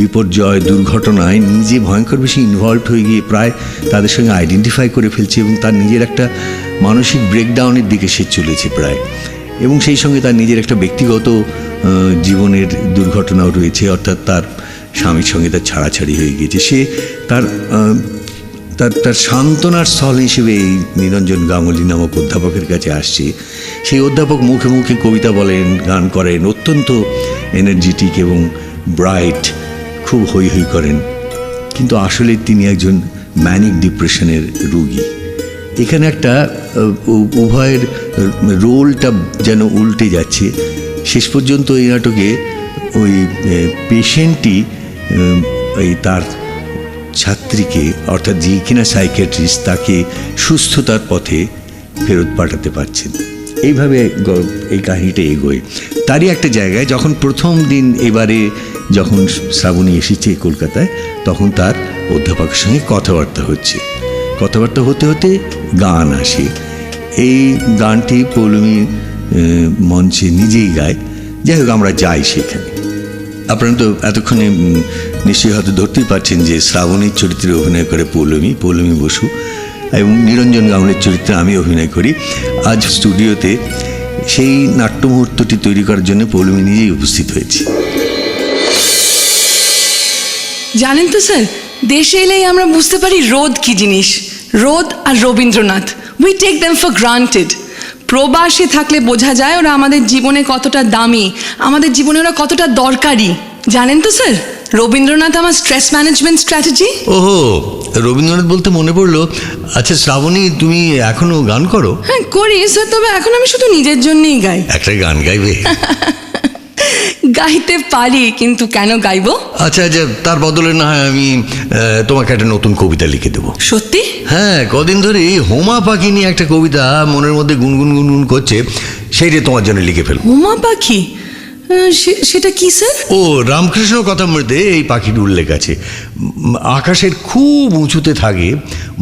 বিপর্যয় দুর্ঘটনায় নিজে ভয়ঙ্কর বেশি ইনভলভ হয়ে গিয়ে প্রায় তাদের সঙ্গে আইডেন্টিফাই করে ফেলছে এবং তার নিজের একটা মানসিক ব্রেকডাউনের দিকে সে চলেছে প্রায়, এবং সেই সঙ্গে তার নিজের একটা ব্যক্তিগত জীবনের দুর্ঘটনাও রয়েছে। অর্থাৎ তার স্বামীর সঙ্গে তার ছাড়াছাড়ি হয়ে গিয়েছে। সে তার তার সান্ত্বনার স্থল হিসেবে এই নিরঞ্জন গাঙ্গুলি নামক অধ্যাপকের কাছে আসছে। সেই অধ্যাপক মুখে মুখে কবিতা বলেন, গান করেন, অত্যন্ত এনার্জেটিক এবং ব্রাইট, খুব হৈ হৈ করেন, কিন্তু আসলে তিনি একজন ম্যানিক ডিপ্রেশনের রোগী। এখানে একটা উভয়ের রোলটা যেন উল্টে যাচ্ছে। শেষ পর্যন্ত এই নাটকে ওই পেশেন্টই ওই তার ছাত্রীকে, অর্থাৎ যে কিনা সাইকিয়াট্রিস্ট, তাকে সুস্থতার পথে ফেরত পাঠাতে পারছেন। এইভাবে এই কাহিনীটা এগোয়। তারই একটা জায়গায় যখন প্রথম দিন এবারে যখন শ্রাবণী এসেছে কলকাতায়, তখন তার অধ্যাপকের সঙ্গে কথাবার্তা হচ্ছে। কথাবার্তা হতে হতে গান আসে। এই গানটি পৌলমী মঞ্চে নিজেই গায়। যাই হোক, আমরা যাই সেখানে। আপনারা তো এতক্ষণে নিশ্চয়ই হয়তো ধরতেই পারছেন যে শ্রাবণীর চরিত্রে অভিনয় করে পৌলমী বসু, এবং নিরঞ্জন গাঙ্গুলির চরিত্রে আমি অভিনয় করি। আজ স্টুডিওতে সেই নাট্য মুহূর্তটি তৈরি করার জন্য পৌলমী নিজেই উপস্থিত হয়েছে। জানেন তো স্যার, দেশে এলেই আমরা বুঝতে পারি রোদ কি জিনিস। রোদ আর Rabindranath, we take them for granted. প্রবাসে থাকলে বোঝা যায় ওরা আমাদের জীবনে কতটা দামি, আমাদের জীবনে ওরা কতটা দরকারি। জানেন তো স্যার, রবীন্দ্রনাথ আমার স্ট্রেস ম্যানেজমেন্ট স্ট্র্যাটেজি। ওহো, রবীন্দ্রনাথ বলতে মনে পড়লো, আচ্ছা শ্রাবণী, তুমি এখনো গান করো? হ্যাঁ করি স্যার, তবে এখন আমি শুধু নিজের জন্যই গাই। একটা গান গাইবে? গাইতে পারি, কিন্তু কেন গাইবো? আচ্ছা আচ্ছা, তার বদলে না হয় আমি তোমাকে একটা নতুন কবিতা লিখে দেবো। সত্যি? হ্যাঁ, কদিন ধরে হোমা পাখি নিয়ে একটা কবিতা মনের মধ্যে গুনগুন গুনগুন করছে, সেইটা তোমার জন্য লিখে ফেলবো। হোমা পাখি? সেটা কি স্যার? ও, রামকৃষ্ণ কথামৃতে এই পাখির উল্লেখ আছে। আকাশের খুব উঁচুতে থাকে,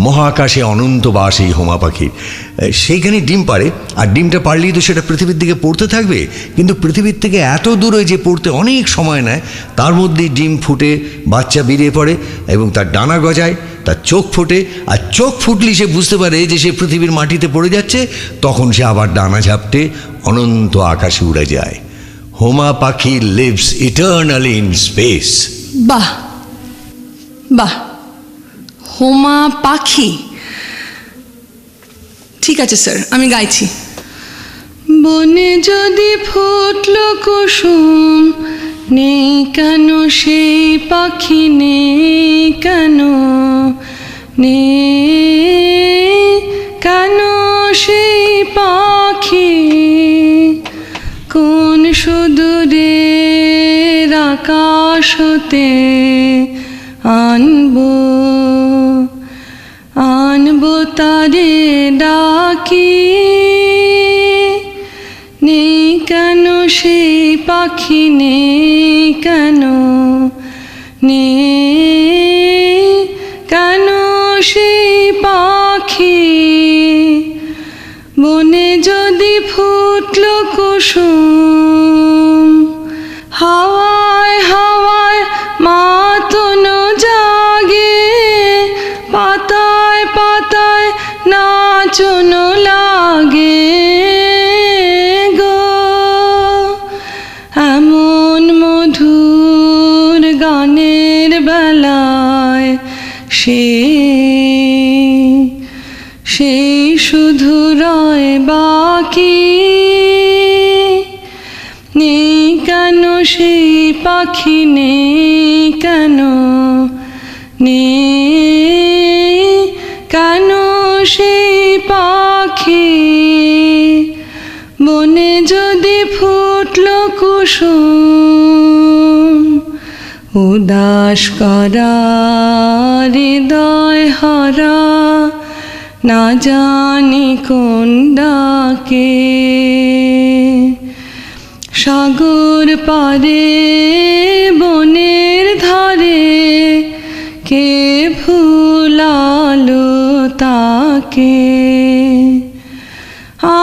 মহাকাশে অনন্ত বাস এই হোমা পাখির। সেইখানে ডিম পাড়ে, আর ডিমটা পারলেই তো সেটা পৃথিবীর দিকে পড়তে থাকবে, কিন্তু পৃথিবীর থেকে এত দূরে যে পড়তে অনেক সময় নেয়, তার মধ্যেই ডিম ফুটে বাচ্চা বেরিয়ে পড়ে এবং তার ডানা গজায়, তার চোখ ফোটে, আর চোখ ফুটলেই সে বুঝতে পারে যে সে পৃথিবীর মাটিতে পড়ে যাচ্ছে। তখন সে আবার ডানা ঝাপটে অনন্ত আকাশে উড়ে যায়। হোমা পাখি lives eternally in space. বাহ বাহ, হোমা পাখি। ঠিক আছে স্যার, আমি গাইছি। বনে যদি ফুটলো কুসুম, নেই কেন সেই পাখি, নেই কেন, নেই কেন সেই পাখি, কোন সুদূরের আকাশ হতে আনবো আনবো তারে ডাকি, নেই কেন সেই পাখি, নেই কেন, নেই কেন সেই পাখি, বনে যদি ফুটলো কুসুম, হাওয়ায় হাওয়ায় মাতনো জাগে, পাতায় পাতায় নাচনো লাগে গো, এমন মধুর গানের বেলায় সেই শুধু রয় বাকি, নেই কেন সেই পাখি, নেই কেন, নেই কেন সেই পাখি, বনে যদি ফুটলো কুসুম, উদাস করা হৃদয় হারা, না জানি কোন ডাকে, সাগর পারে বনের ধারে, কে ভুলালো তাকে,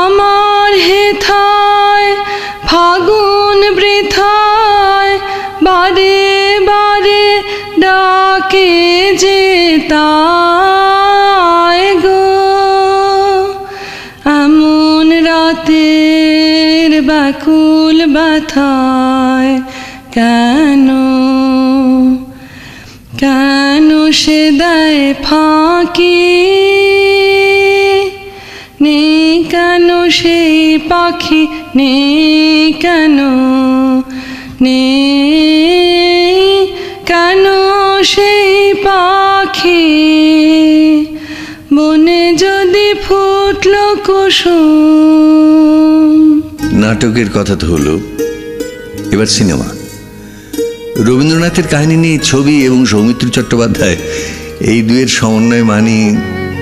আমার হেথায় ফাগুন বৃথায় বারে বারে ডাকে যে তাই গো, এমন রাতের ব্যাকুল ব্যথায় কেন কেন সে দেয় ফাঁকি, নেই কেন সেই পাখি, নেই কেন, নেই কেন সেই পাখি, বনে যদি ফুটলো কুসুম। নাটকের কথা তো হলো, এবার সিনেমা। রবীন্দ্রনাথের কাহিনী নিয়ে ছবি এবং সৌমিত্র চট্টোপাধ্যায় এই দুয়ের সমন্বয় মানি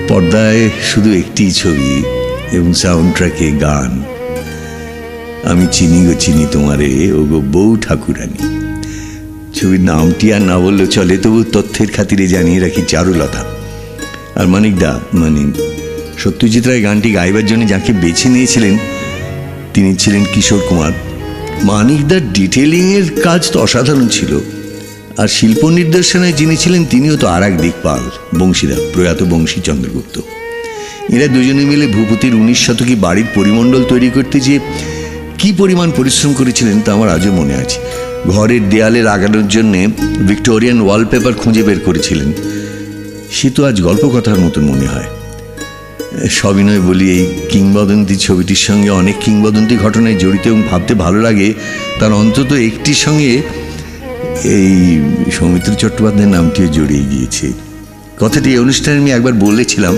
পর্দায় শুধু একটি ছবি এবং সাউন্ড ট্র্যাকে গান। আমি চিনি গো চিনি তোমারে ও গো বউ ঠাকুরানী। ছবির নামটি আর না বললেও চলে, তবু তথ্যের খাতিরে জানিয়ে রাখি চারুলতা আর মানিকদা, মানে সত্যজিৎ রায় গানটি গাইবার জন্য যাকে বেছে নিয়েছিলেন তিনি ছিলেন কিশোর কুমার। মানিকদার ডিটেলিংয়ের কাজ তো অসাধারণ ছিল, আর শিল্প নির্দেশনায় যিনি ছিলেন তিনিও তো আর এক দিকপাল, বংশীদা, প্রয়াত বংশী চন্দ্রগুপ্ত। এরা দুজনে মিলে ভূপতির 19 শতকে বাড়ির পরিমণ্ডল তৈরি করতে যে কি পরিমাণ পরিশ্রম করেছিলেন তা আমার আজও মনে আছে। ঘরের দেয়ালে লাগানোর জন্যে ভিক্টোরিয়ান ওয়ালপেপার খুঁজে বের করেছিলেন, সে তো আজ গল্পকথার মতন মনে হয়। সবিনয় বলি, এই কিংবদন্তি ছবিটির সঙ্গে অনেক কিংবদন্তি ঘটনায় জড়িত এবং ভাবতে ভালো লাগে তার অন্তত একটির সঙ্গে এই সৌমিত্র চট্টোপাধ্যায়ের নামটিও জড়িয়ে গিয়েছে। কথাটি এই অনুষ্ঠানে আমি একবার বলেছিলাম,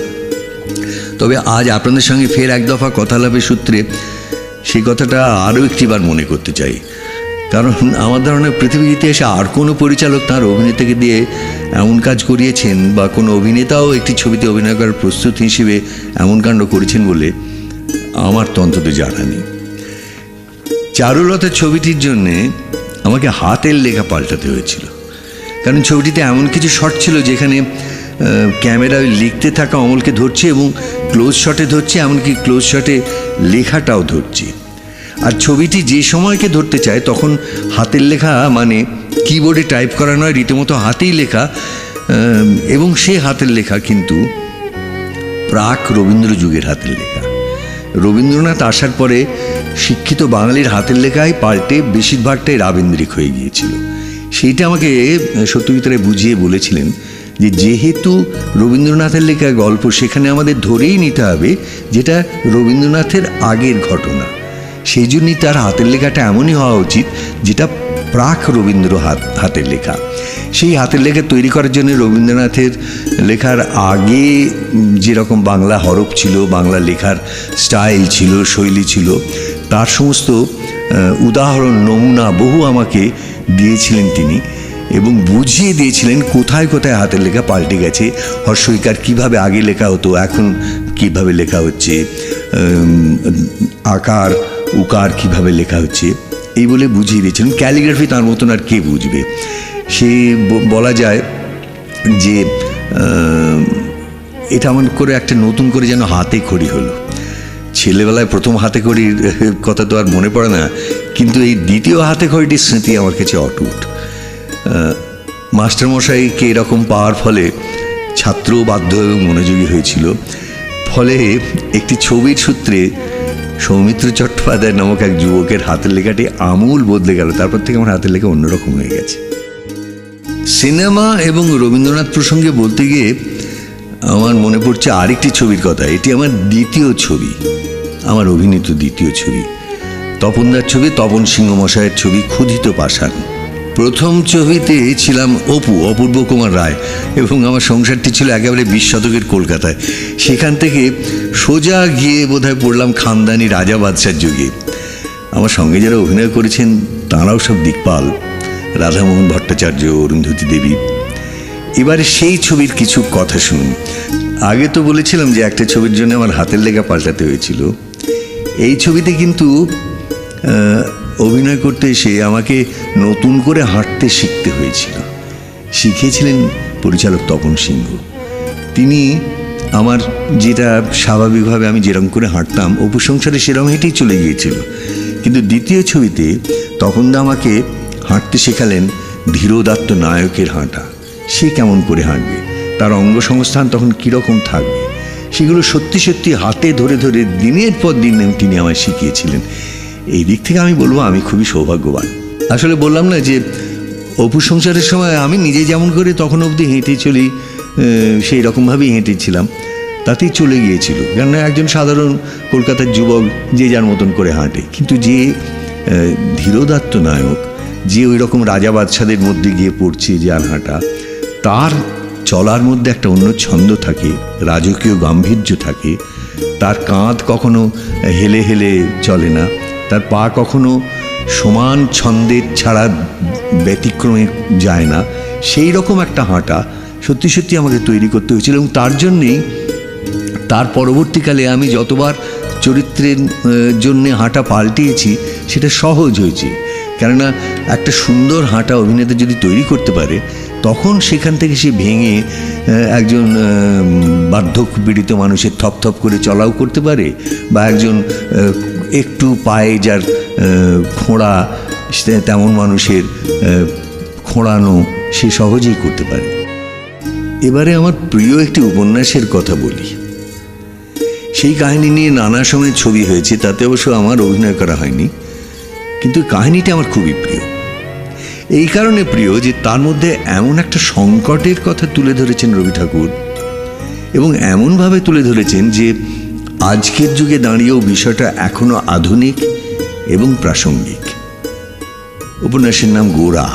তবে আজ আপনাদের সঙ্গে ফের এক দফা কথালাপের সূত্রে সেই কথাটা আরও একটিবার মনে করতে চাই। কারণ আমার ধারণা পৃথিবীর ইতিহাসে আর কোনো পরিচালক তাঁর অভিনেতাকে দিয়ে এমন কাজ করিয়েছেন বা কোনো অভিনেতাও একটি ছবিতে অভিনয় করার প্রস্তুতি হিসেবে এমন কাণ্ড করেছেন বলে আমার তো অন্তত জানা নেই। চারুলতার ছবিটির জন্যে আমাকে হাতের লেখা পাল্টাতে হয়েছিল, কারণ ছবিটিতে এমন কিছু শট ছিল যেখানে ক্যামেরায় লিখতে থাকা অমলকে ধরছে এবং ক্লোজ শটে ধরছে, এমনকি ক্লোজ শটে লেখাটাও ধরছে। আর ছবিটি যে সময়কে ধরতে চায় তখন হাতের লেখা মানে কিবোর্ডে টাইপ করা নয়, রীতিমতো হাতেই লেখা, এবং সে হাতের লেখা কিন্তু প্রাক রবীন্দ্র যুগের হাতের লেখা। রবীন্দ্রনাথ আসার পরে শিক্ষিত বাঙালির হাতের লেখায় পাল্টে বেশিরভাগটাই রাবীন্দ্রিক হয়ে গিয়েছিল। সেইটা আমাকে সত্যজিৎ রায় বুঝিয়ে বলেছিলেন যে যেহেতু রবীন্দ্রনাথের লেখা গল্প, সেখানে আমাদের ধরেই নিতে হবে যেটা রবীন্দ্রনাথের আগের ঘটনা। সেই জন্যই তার হাতের লেখাটা এমনই হওয়া উচিত যেটা প্রাক রবীন্দ্র হাতের লেখা। সেই হাতের লেখা তৈরি করার জন্য রবীন্দ্রনাথের লেখার আগে যেরকম বাংলা হরফ ছিল, বাংলা লেখার স্টাইল ছিল, শৈলী ছিল, তার সমস্ত উদাহরণ, নমুনা বহু আমাকে দিয়েছিলেন তিনি এবং বুঝিয়ে দিয়েছিলেন কোথায় কোথায় হাতের লেখা পাল্টে গেছে। হর্ষইকার কীভাবে আগে লেখা হতো, এখন কীভাবে লেখা হচ্ছে, আকার উকার কীভাবে লেখা হচ্ছে, এই বলে বুঝিয়ে দিয়েছিলেন। ক্যালিগ্রাফি তার মতন আর কে বুঝবে। সে বলা যায় যে এটা এমন করে একটা নতুন করে যেন হাতে খড়ি হলো। ছেলেবেলায় প্রথম হাতে খড়ির কথা তো আর মনে পড়ে না, কিন্তু এই দ্বিতীয় হাতে খড়িটির স্মৃতি আমার কাছে অটুট। মাস্টারমশাইকে এরকম পাওয়ার ফলে ছাত্রও বাধ্য এবং মনোযোগী হয়েছিল। ফলে একটি ছবির সূত্রে সৌমিত্র চট্টোপাধ্যায় নামক এক যুবকের হাতের লেখাটি আমূল বদলে গেল। তারপর থেকে আমার হাতের লেখা অন্যরকম হয়ে গেছে। সিনেমা এবং রবীন্দ্রনাথ প্রসঙ্গে বলতে গিয়ে আমার মনে পড়ছে আরেকটি ছবির কথা। এটি আমার দ্বিতীয় ছবি, আমার অভিনীত দ্বিতীয় ছবি, তপনদার ছবি, তপন সিংহ মশাইয়ের ছবি ক্ষুধিত পাষাণ। প্রথম ছবিতে ছিলাম অপূর্ব কুমার রায় এবং আমার সংসারটি ছিল একেবারে 20 শতকের কলকাতায়। সেখান থেকে সোজা গিয়ে বোধহয় পড়লাম খানদানি রাজা বাদশার যুগে। আমার সঙ্গে যারা অভিনয় করেছেন তাঁরাও সব দিকপাল, রাধামোহন ভট্টাচার্য, অরুন্ধতী দেবী। এবারে সেই ছবির কিছু কথা শুনুন। আগে তো বলেছিলাম যে একটা ছবির জন্য আমার হাতের লেখা পাল্টাতে হয়েছিল। এই ছবিতে কিন্তু অভিনয় করতে এসে আমাকে নতুন করে হাঁটতে শিখতে হয়েছিল। শিখিয়েছিলেন পরিচালক তপন সিংহ। তিনি আমার যেটা স্বাভাবিকভাবে আমি যেরকম করে হাঁটতাম অপু সংসারে সেরকম হেঁটেই চলে গিয়েছিল, কিন্তু দ্বিতীয় ছবিতে তপনদা আমাকে হাঁটতে শেখালেন ধীরোদাত্ত নায়কের হাঁটা। সে কেমন করে হাঁটবে, তার অঙ্গসংস্থান তখন কীরকম থাকবে, সেগুলো সত্যি সত্যি হাতে ধরে ধরে দিনের পর দিন তিনি আমায় শিখিয়েছিলেন। এই দিক থেকে আমি বলবো আমি খুবই সৌভাগ্যবান। আসলে বললাম না যে অপু সংসারের সময় আমি নিজে যেমন করে তখন অবধি হেঁটে চলি, সেই রকমভাবেই হেঁটেছিলাম, তাতেই চলে গিয়েছিল। কেননা একজন সাধারণ কলকাতার যুবক যে যার মতন করে হাঁটে, কিন্তু যে ধীরোদাত্ত নায়ক, যে ওই রকম রাজা বাদশাদের মধ্যে গিয়ে পড়ছে যার হাঁটা, তার চলার মধ্যে একটা অন্য ছন্দ থাকে, রাজকীয় গাম্ভীর্য থাকে। তার কাঁধ কখনো হেলে হেলে চলে না, তার পা কখনো সমান ছন্দের ছাড়া ব্যতিক্রমে যায় না। সেই রকম একটা হাঁটা সত্যি সত্যি আমাকে তৈরি করতে হয়েছিল, এবং তার জন্যেই তার পরবর্তীকালে আমি যতবার চরিত্রের জন্যে হাঁটা পাল্টিয়েছি সেটা সহজ হয়েছে। কেননা একটা সুন্দর হাঁটা অভিনেতা যদি তৈরি করতে পারে, তখন সেখান থেকে সে ভেঙে একজন বার্ধক্য পীড়িত মানুষের থপথপ করে চলাও করতে পারে, বা একজন একটু পায়ে যার খোঁড়া তেমন মানুষের খোঁড়ানো সে সহজেই করতে পারে। এবারে আমার প্রিয় একটি উপন্যাসের কথা বলি। সেই কাহিনী নিয়ে নানা সময় ছবি হয়েছে, তাতে অবশ্য আমার অভিনয় করা হয়নি, কিন্তু কাহিনীটা আমার খুবই প্রিয়। এই কারণে প্রিয় যে তার মধ্যে এমন একটা সংকটের কথা তুলে ধরেছেন রবি ঠাকুর, এবং এমনভাবে তুলে ধরেছেন যে আজকের যুগে দাঁড়িয়েও বিষয়টা এখনো আধুনিক এবং প্রাসঙ্গিক। উপন্যাসের নাম গোরা।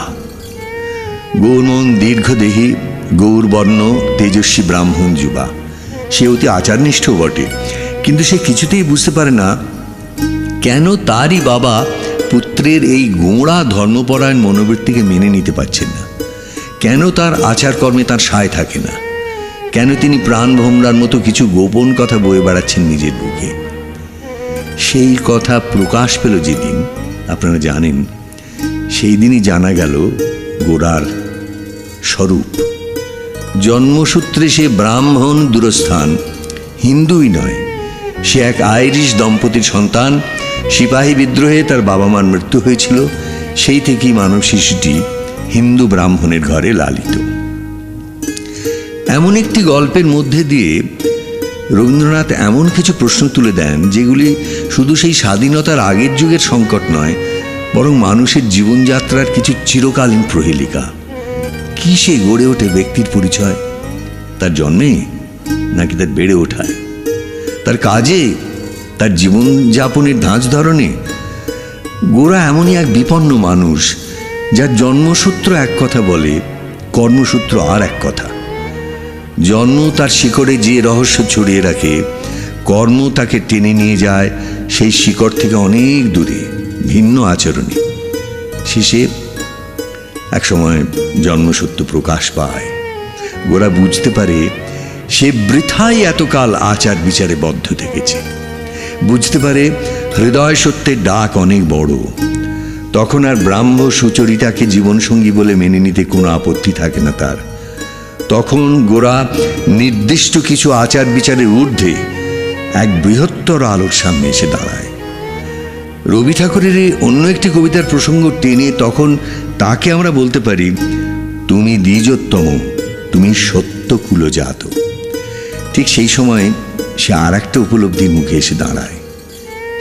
গৌরমন দীর্ঘদেহী, গৌরবর্ণ, তেজস্বী ব্রাহ্মণ যুবা। সে অতি আচারনিষ্ঠ বটে, কিন্তু সে কিছুতেই বুঝতে পারে না কেন তারই বাবা পুত্রের এই গোঁড়া ধর্মপরায়ণ মনোবৃত্তিকে মেনে নিতে পারছেন না, কেন তার আচারকর্মে তার সায় থাকে না, কেন তিনি প্রাণ ভোমরার মতো কিছু গোপন কথা বয়ে বেড়াচ্ছেন নিজের বুকে। সেই কথা প্রকাশ পেল যেদিন, আপনারা জানেন, সেই দিনই জানা গেল গোরার স্বরূপ। জন্মসূত্রে সে ব্রাহ্মণ দূরস্থান, হিন্দুই নয়। সে এক আইরিশ দম্পতির সন্তান। সিপাহী বিদ্রোহে তার বাবা মার মৃত্যু হয়েছিল, সেই থেকেই মানব শিশুটি হিন্দু ব্রাহ্মণের ঘরে লালিত। এমন একটি গল্পের মধ্যে দিয়ে রবীন্দ্রনাথ এমন কিছু প্রশ্ন তুলে দেন যেগুলি শুধু সেই স্বাধীনতার আগের যুগের সংকট নয়, বরং মানুষের জীবনযাত্রার কিছু চিরকালীন প্রহেলিকা। কি সে গড়ে ওঠে ব্যক্তির পরিচয়? তার জন্মে নাকি তার বেড়ে ওঠায়, তার কাজে, তার জীবনযাপনের ধাঁচ ধরনে? গোরা এমনই এক বিপন্ন মানুষ, যার জন্মসূত্র এক কথা বলে, কর্মসূত্র আর এক কথা। জন্ম তার শিকড়ে যে রহস্য ছড়িয়ে রাখে, কর্ম তাকে টেনে নিয়ে যায় সেই শিকড় থেকে অনেক দূরে, ভিন্ন আচরণে। শেষে একসময় জন্মসূত্র প্রকাশ পায়। গোরা বুঝতে পারে সে বৃথাই এতকাল আচার বিচারে বদ্ধ থেকেছে। বুঝতে পারে হৃদয় সত্যের ডাক অনেক বড়। তখন আর ব্রাহ্ম সুচরিতাকে জীবনসঙ্গী বলে মেনে নিতে কোনো আপত্তি থাকে না তার। তখন গোরা নির্দিষ্ট কিছু আচার বিচারের ঊর্ধ্বে এক বৃহত্তর আলোর সামনে এসে দাঁড়ায়। রবি ঠাকুরের অন্য একটি কবিতার প্রসঙ্গ টেনে তখন তাকে আমরা বলতে পারি, তুমি দ্বিজোত্তম, তুমি সত্যকুলজাত। ঠিক সেই সময় সে আর একটা উপলব্ধির মুখে এসে দাঁড়ায়।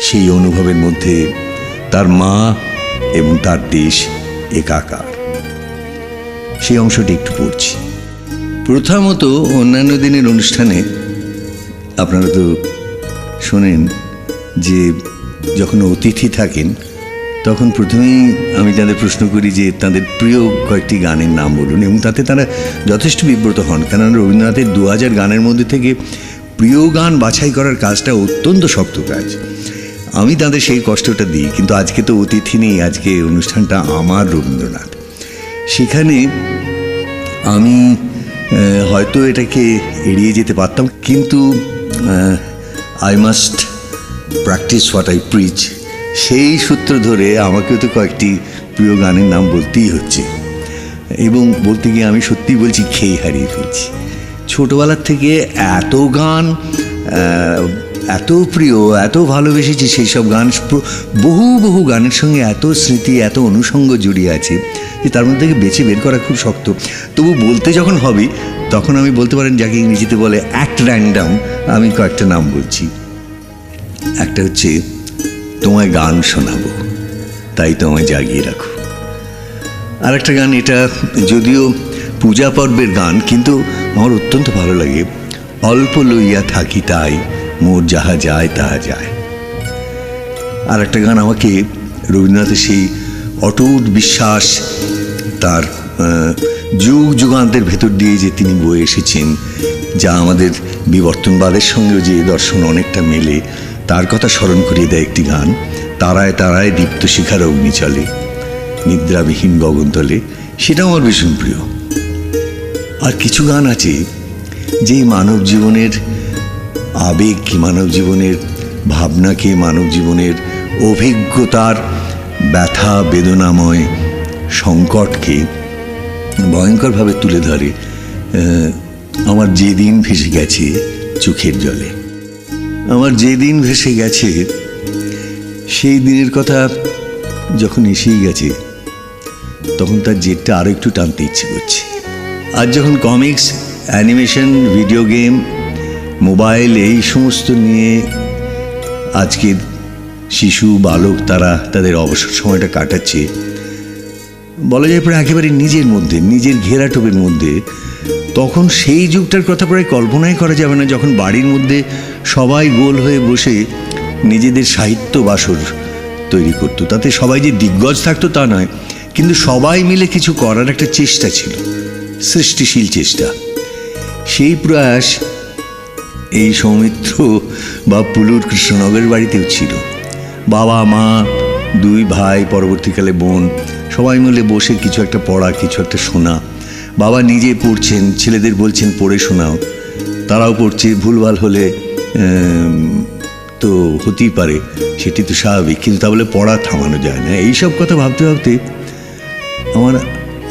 সেই অনুভবের মধ্যে তার মা এবং তার দেশ একাকার। সেই অংশটি একটু পড়ছি। প্রথমত, অন্যান্য দিনের অনুষ্ঠানে আপনারা তো শোনেন যে যখন অতিথি থাকেন তখন প্রথমেই আমি তাদের প্রশ্ন করি যে তাদের প্রিয় কয়েকটি গানের নাম বলুন, এবং তাতে তারা যথেষ্ট বিব্রত হন। কেননা রবীন্দ্রনাথের 2000 গানের মধ্যে থেকে প্রিয় গান বাছাই করার কাজটা অত্যন্ত শক্ত কাজ। আমি তাদের সেই কষ্টটা দিই, কিন্তু আজকে তো অতিথি নেই, আজকে অনুষ্ঠানটা আমার রবীন্দ্রনাথ। সেখানে আমি হয়তো এটাকে এড়িয়ে যেতে পারতাম, কিন্তু I must practice what I preach. সেই সূত্র ধরে আমাকেও তো কয়েকটি প্রিয় গানের নাম বলতেই হচ্ছে, এবং বলতে গিয়ে আমি সত্যিই বলছি, খেয়ে হারিয়ে ফেলছি। ছোটোবেলার থেকে এত গান এত প্রিয়, এত ভালোবেসেছি, সেই সব গান, বহু বহু গানের সঙ্গে এত স্মৃতি, এত অনুষঙ্গ জড়িয়ে আছে যে তার মধ্যে থেকে বেছে বের করা খুব শক্ত। তবু বলতে যখন হবে তখন আমি বলতে পারেন, যাকে ইংরেজিতে বলে অ্যাক্ট র্যান্ডাম, আমি কয়েকটা নাম বলছি। একটা হচ্ছে, তোমায় গান শোনাবো তাই তোমায় জাগিয়ে রাখো। আর একটা গান, এটা যদিও পূজা পর্বের গান, কিন্তু আমার অত্যন্ত ভালো লাগে। অল্প লইয়া থাকি তাই মোর যাহা যায় তাহা যায়। আর একটা গান আমাকে রবীন্দ্রনাথের সেই অটুট বিশ্বাস, তার যুগ যুগান্তের ভেতর দিয়ে যে তিনি বয়ে এসেছেন, যা আমাদের বিবর্তনবাদের সঙ্গেও যে দর্শন অনেকটা মেলে, তার কথা স্মরণ করিয়ে দেয় একটি গান। তারায় তারায় দীপ্ত শিখার অগ্নি চলে, নিদ্রাবিহীন গগনতলে। সেটাও আমার ভীষণ প্রিয়। আর কিছু গান আছে যে মানব জীবনের আবেগকে, মানব জীবনের ভাবনাকে, মানব জীবনের অভিজ্ঞতার ব্যথা বেদনাময় সংকটকে ভয়ঙ্করভাবে তুলে ধরে। আমার যেদিন ভেসে গেছে চোখের জলে, আমার যেদিন ভেসে গেছে, সেই দিনের কথা যখন এসেই গেছে, তখন তার জেরটা আরও একটু টানতে ইচ্ছে করছে। আর যখন comics, animation, video game, mobile এই সমস্ত নিয়ে আজকের শিশু বালক তারা তাদের অবসর সময়টা কাটাচ্ছে, বলা যায় প্রায় একেবারে নিজের মধ্যে, নিজের ঘেরাটোপের মধ্যে, তখন সেই যুগটার কথা প্রায় কল্পনাই করা যাবে না, যখন বাড়ির মধ্যে সবাই গোল হয়ে বসে নিজেদের সাহিত্য বাসর তৈরি করত। তাতে সবাই যে দিগ্গজ থাকতো তা নয়, কিন্তু সবাই মিলে কিছু করার একটা চেষ্টা ছিল, সৃষ্টিশীল চেষ্টা। সেই প্রয়াস এই সৌমিত্র বা পুলুর কৃষ্ণনগরের বাড়িতেও ছিল। বাবা মা, দুই ভাই, পরবর্তীকালে বোন, সবাই মিলে বসে কিছু একটা পড়া, কিছু একটা শোনা। বাবা নিজে পড়ছেন, ছেলেদের বলছেন পড়ে শোনাও, তারাও পড়ছে। ভুলভাল হলে তো হতেই পারে, সেটি তো স্বাভাবিক, কিন্তু তা বলে পড়া থামানো যায় না। এইসব কথা ভাবতে ভাবতে আমার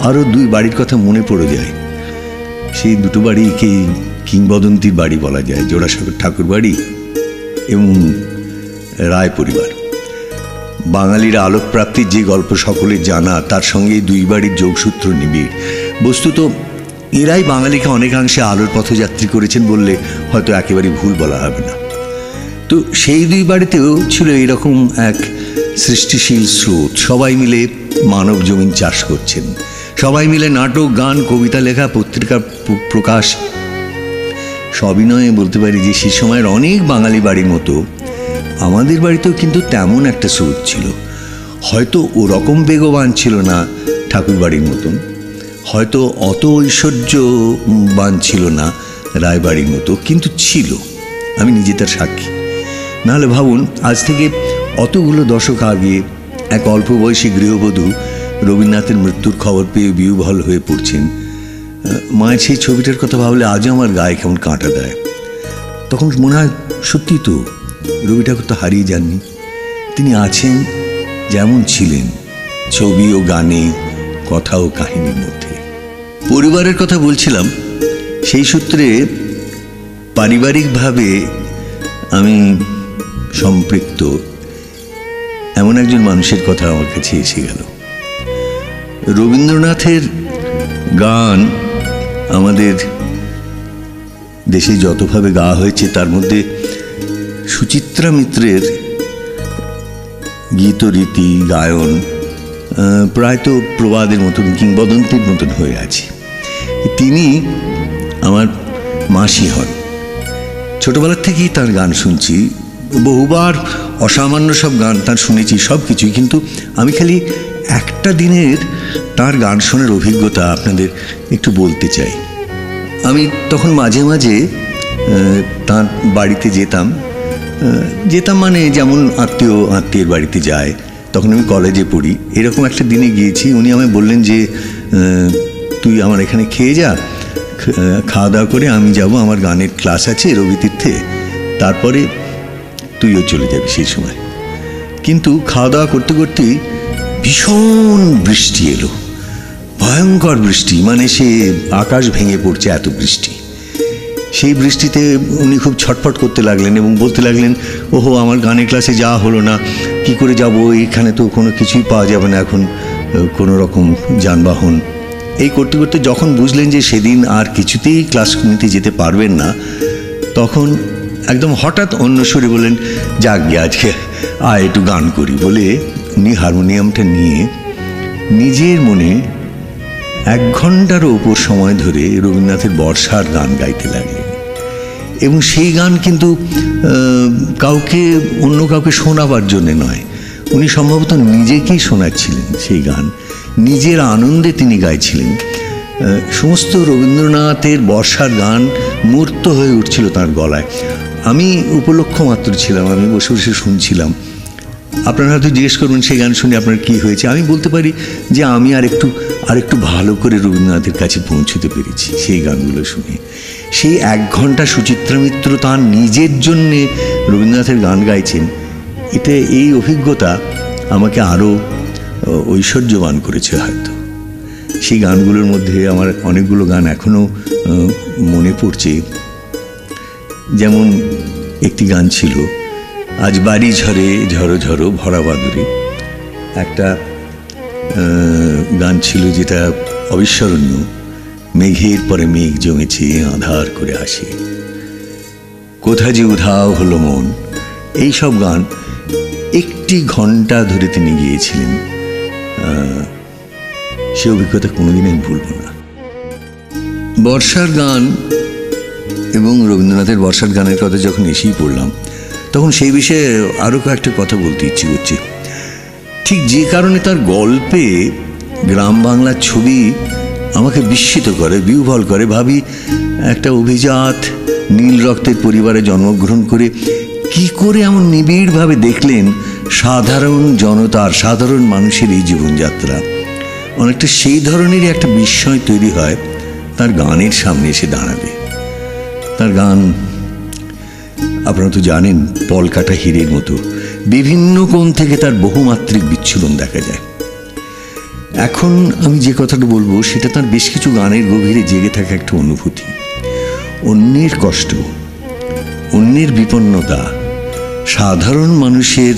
আরও দুই বাড়ির কথা মনে পড়ে যায়। সেই দুটো বাড়িকেই কিংবদন্তির বাড়ি বলা যায়, জোড়াসাগর ঠাকুর বাড়ি এবং রায় পরিবার। বাঙালির আলোকপ্রাপ্তির যে গল্প সকলের জানা, তার সঙ্গে দুই বাড়ির যোগসূত্র নিবিড়। বস্তুত এরাই বাঙালিকে অনেকাংশে আলোর পথযাত্রী করেছেন বললে হয়তো একেবারে ভুল বলা হবে না। তো সেই দুই বাড়িতেও ছিল এরকম এক সৃষ্টিশীল স্রোত। সবাই মিলে মানব জমিন চাষ করছেন, সবাই মিলে নাটক, গান, কবিতা লেখা, পত্রিকা প্রকাশ, সবিনয়ে বলতে পারি যে সে সময়ের অনেক বাঙালি বাড়ির মতো আমাদের বাড়িতেও কিন্তু তেমন একটা স্রোত ছিল। হয়তো ওরকম বেগবান ছিল না ঠাকুর বাড়ির মতন, হয়তো অত ঐশ্বর্যবান ছিল না রায়বাড়ির মতো, কিন্তু ছিল। আমি নিজে তার সাক্ষী। নাহলে ভাবুন, আজ থেকে অতগুলো দশক আগে এক অল্প বয়সী গৃহবধূ রবীন্দ্রনাথের মৃত্যুর খবর পেয়ে বিহ্বল হয়ে পড়ছেন। মায়ের সেই ছবিটার কথা ভাবলে আজও আমার গায়ে কেমন কাঁটা দেয়। তখন মনে হয় সত্যি তো রবি ঠাকুর তো হারিয়ে যাননি, তিনি আছেন যেমন ছিলেন, ছবি ও গানে, কথা ও কাহিনীর মধ্যে। পরিবারের কথা বলছিলাম, সেই সূত্রে পারিবারিকভাবে আমি সম্পৃক্ত এমন একজন মানুষের কথা আমার কাছে এসে গেল। রবীন্দ্রনাথের গান আমাদের দেশে যতভাবে গাওয়া হয়েছে, তার মধ্যে সুচিত্রা মিত্রের গীতরীতি, গায়ন প্রায় তো প্রবাদের মতন, কিংবদন্তির মতন হয়ে আছে। তিনি আমার মাসি হন। ছোটবেলার থেকেই তার গান শুনছি, বহুবার অসামান্য সব গান তার শুনেছি, সব কিছুই। কিন্তু আমি খালি একটা দিনের তার গান শোনার অভিজ্ঞতা আপনাদের একটু বলতে চাই। আমি তখন মাঝে মাঝে তার বাড়িতে যেতাম মানে যেমন আত্মীয়ের বাড়িতে যায়। তখন আমি কলেজে পড়ি। এরকম একটা দিনে গিয়েছি, উনি আমায় বললেন যে তুই আমার এখানে খেয়ে যা, খাওয়া দাওয়া করে আমি যাব, আমার গানের ক্লাস আছে রবিতীর্থে, তারপরে তুইও চলে যাবি সেই সময়। কিন্তু খাওয়া দাওয়া করতে করতেই ভীষণ বৃষ্টি এলো, ভয়ঙ্কর বৃষ্টি, মানে সে আকাশ ভেঙে পড়ছে এত বৃষ্টি। সেই বৃষ্টিতে উনি খুব ছটফট করতে লাগলেন এবং বলতে লাগলেন, ওহো আমার গানের ক্লাসে যাওয়া হলো না, কি করে যাব, এইখানে তো কোনো কিছুই পাওয়া যাবে না এখন, কোনো রকম যানবাহন। এই করতে করতে যখন বুঝলেন যে সেদিন আর কিছুতেই ক্লাস নিতে যেতে পারবেন না, তখন একদম হঠাৎ অন্য সুরে বললেন, যাক গিয়ে আজকে একটু গান করি বলে উনি হারমোনিয়ামটা নিয়ে নিজের মনে 1 ঘন্টারও উপর সময় ধরে রবীন্দ্রনাথের বর্ষার গান গাইতে লাগলেন। এবং সেই গান কিন্তু অন্য কাউকে শোনাবার জন্যে নয়, উনি সম্ভবত নিজেকেই শোনাচ্ছিলেন সেই গান, নিজের আনন্দে তিনি গাইছিলেন। সমস্ত রবীন্দ্রনাথের বর্ষার গান মূর্ত হয়ে উঠছিল তার গলায়। আমি উপলক্ষ মাত্র ছিলাম, আমি বসে বসে শুনছিলাম। আপনারা হয়তো জিজ্ঞেস করবেন সেই গান শুনে আপনার কী হয়েছে। আমি বলতে পারি যে আমি আরেকটু ভালো করে রবীন্দ্রনাথের কাছে পৌঁছতে পেরেছি সেই গানগুলো শুনে। সেই 1 ঘন্টা সুচিত্রা মিত্র তাঁর নিজের জন্যে রবীন্দ্রনাথের গান গাইছেন, এই অভিজ্ঞতা আমাকে আরও ঐশ্বর্যবান করেছে হয়তো। সেই গানগুলোর মধ্যে আমার অনেকগুলো গান এখনও মনে পড়ছে। যেমন একটি গান ছিল, আজ বাড়ি ঝরে ঝরো ঝরো ভরা বাদুরে, একটা গান ছিল যেটা অবিস্মরণীয়, মেঘের পরে মেঘ জমেছে আঁধার করে আসে, কোথা যে উধাও হলো মন। এই সব গান 1 ঘন্টা ধরে তিনি গিয়েছিলেন। সে অভিজ্ঞতা কোনোদিন আমি ভুলব না। বর্ষার গান এবং রবীন্দ্রনাথের বর্ষার গানের কথা যখন এসেই পড়লাম, তখন সেই বিষয়ে আরও কয়েকটা কথা বলতে ইচ্ছে করছে। ঠিক যে কারণে তার গল্পে গ্রাম বাংলার ছবি আমাকে বিস্মিত করে, বিহ্বল করে। ভাবি, একটা অভিজাত নীল রক্তের পরিবারে জন্মগ্রহণ করে কি করে এমন নিবিড়ভাবে দেখলেন সাধারণ জনতার, সাধারণ মানুষের এই জীবনযাত্রা। অনেকটা সেই ধরনেরই একটা বিস্ময় তৈরি হয় তার গানের সামনে এসে দাঁড়ালে। তার গান আপনারা তো জানেন, পলকাটা হীরের মতো, বিভিন্ন কোণ থেকে তার বহুমাত্রিক বিচ্ছুরণ দেখা যায়। এখন আমি যে কথাটা বলবো সেটা তার বেশ কিছু গানের গভীরে জেগে থাকা একটা অনুভূতি, অন্যের কষ্ট, অন্যের বিপন্নতা, সাধারণ মানুষের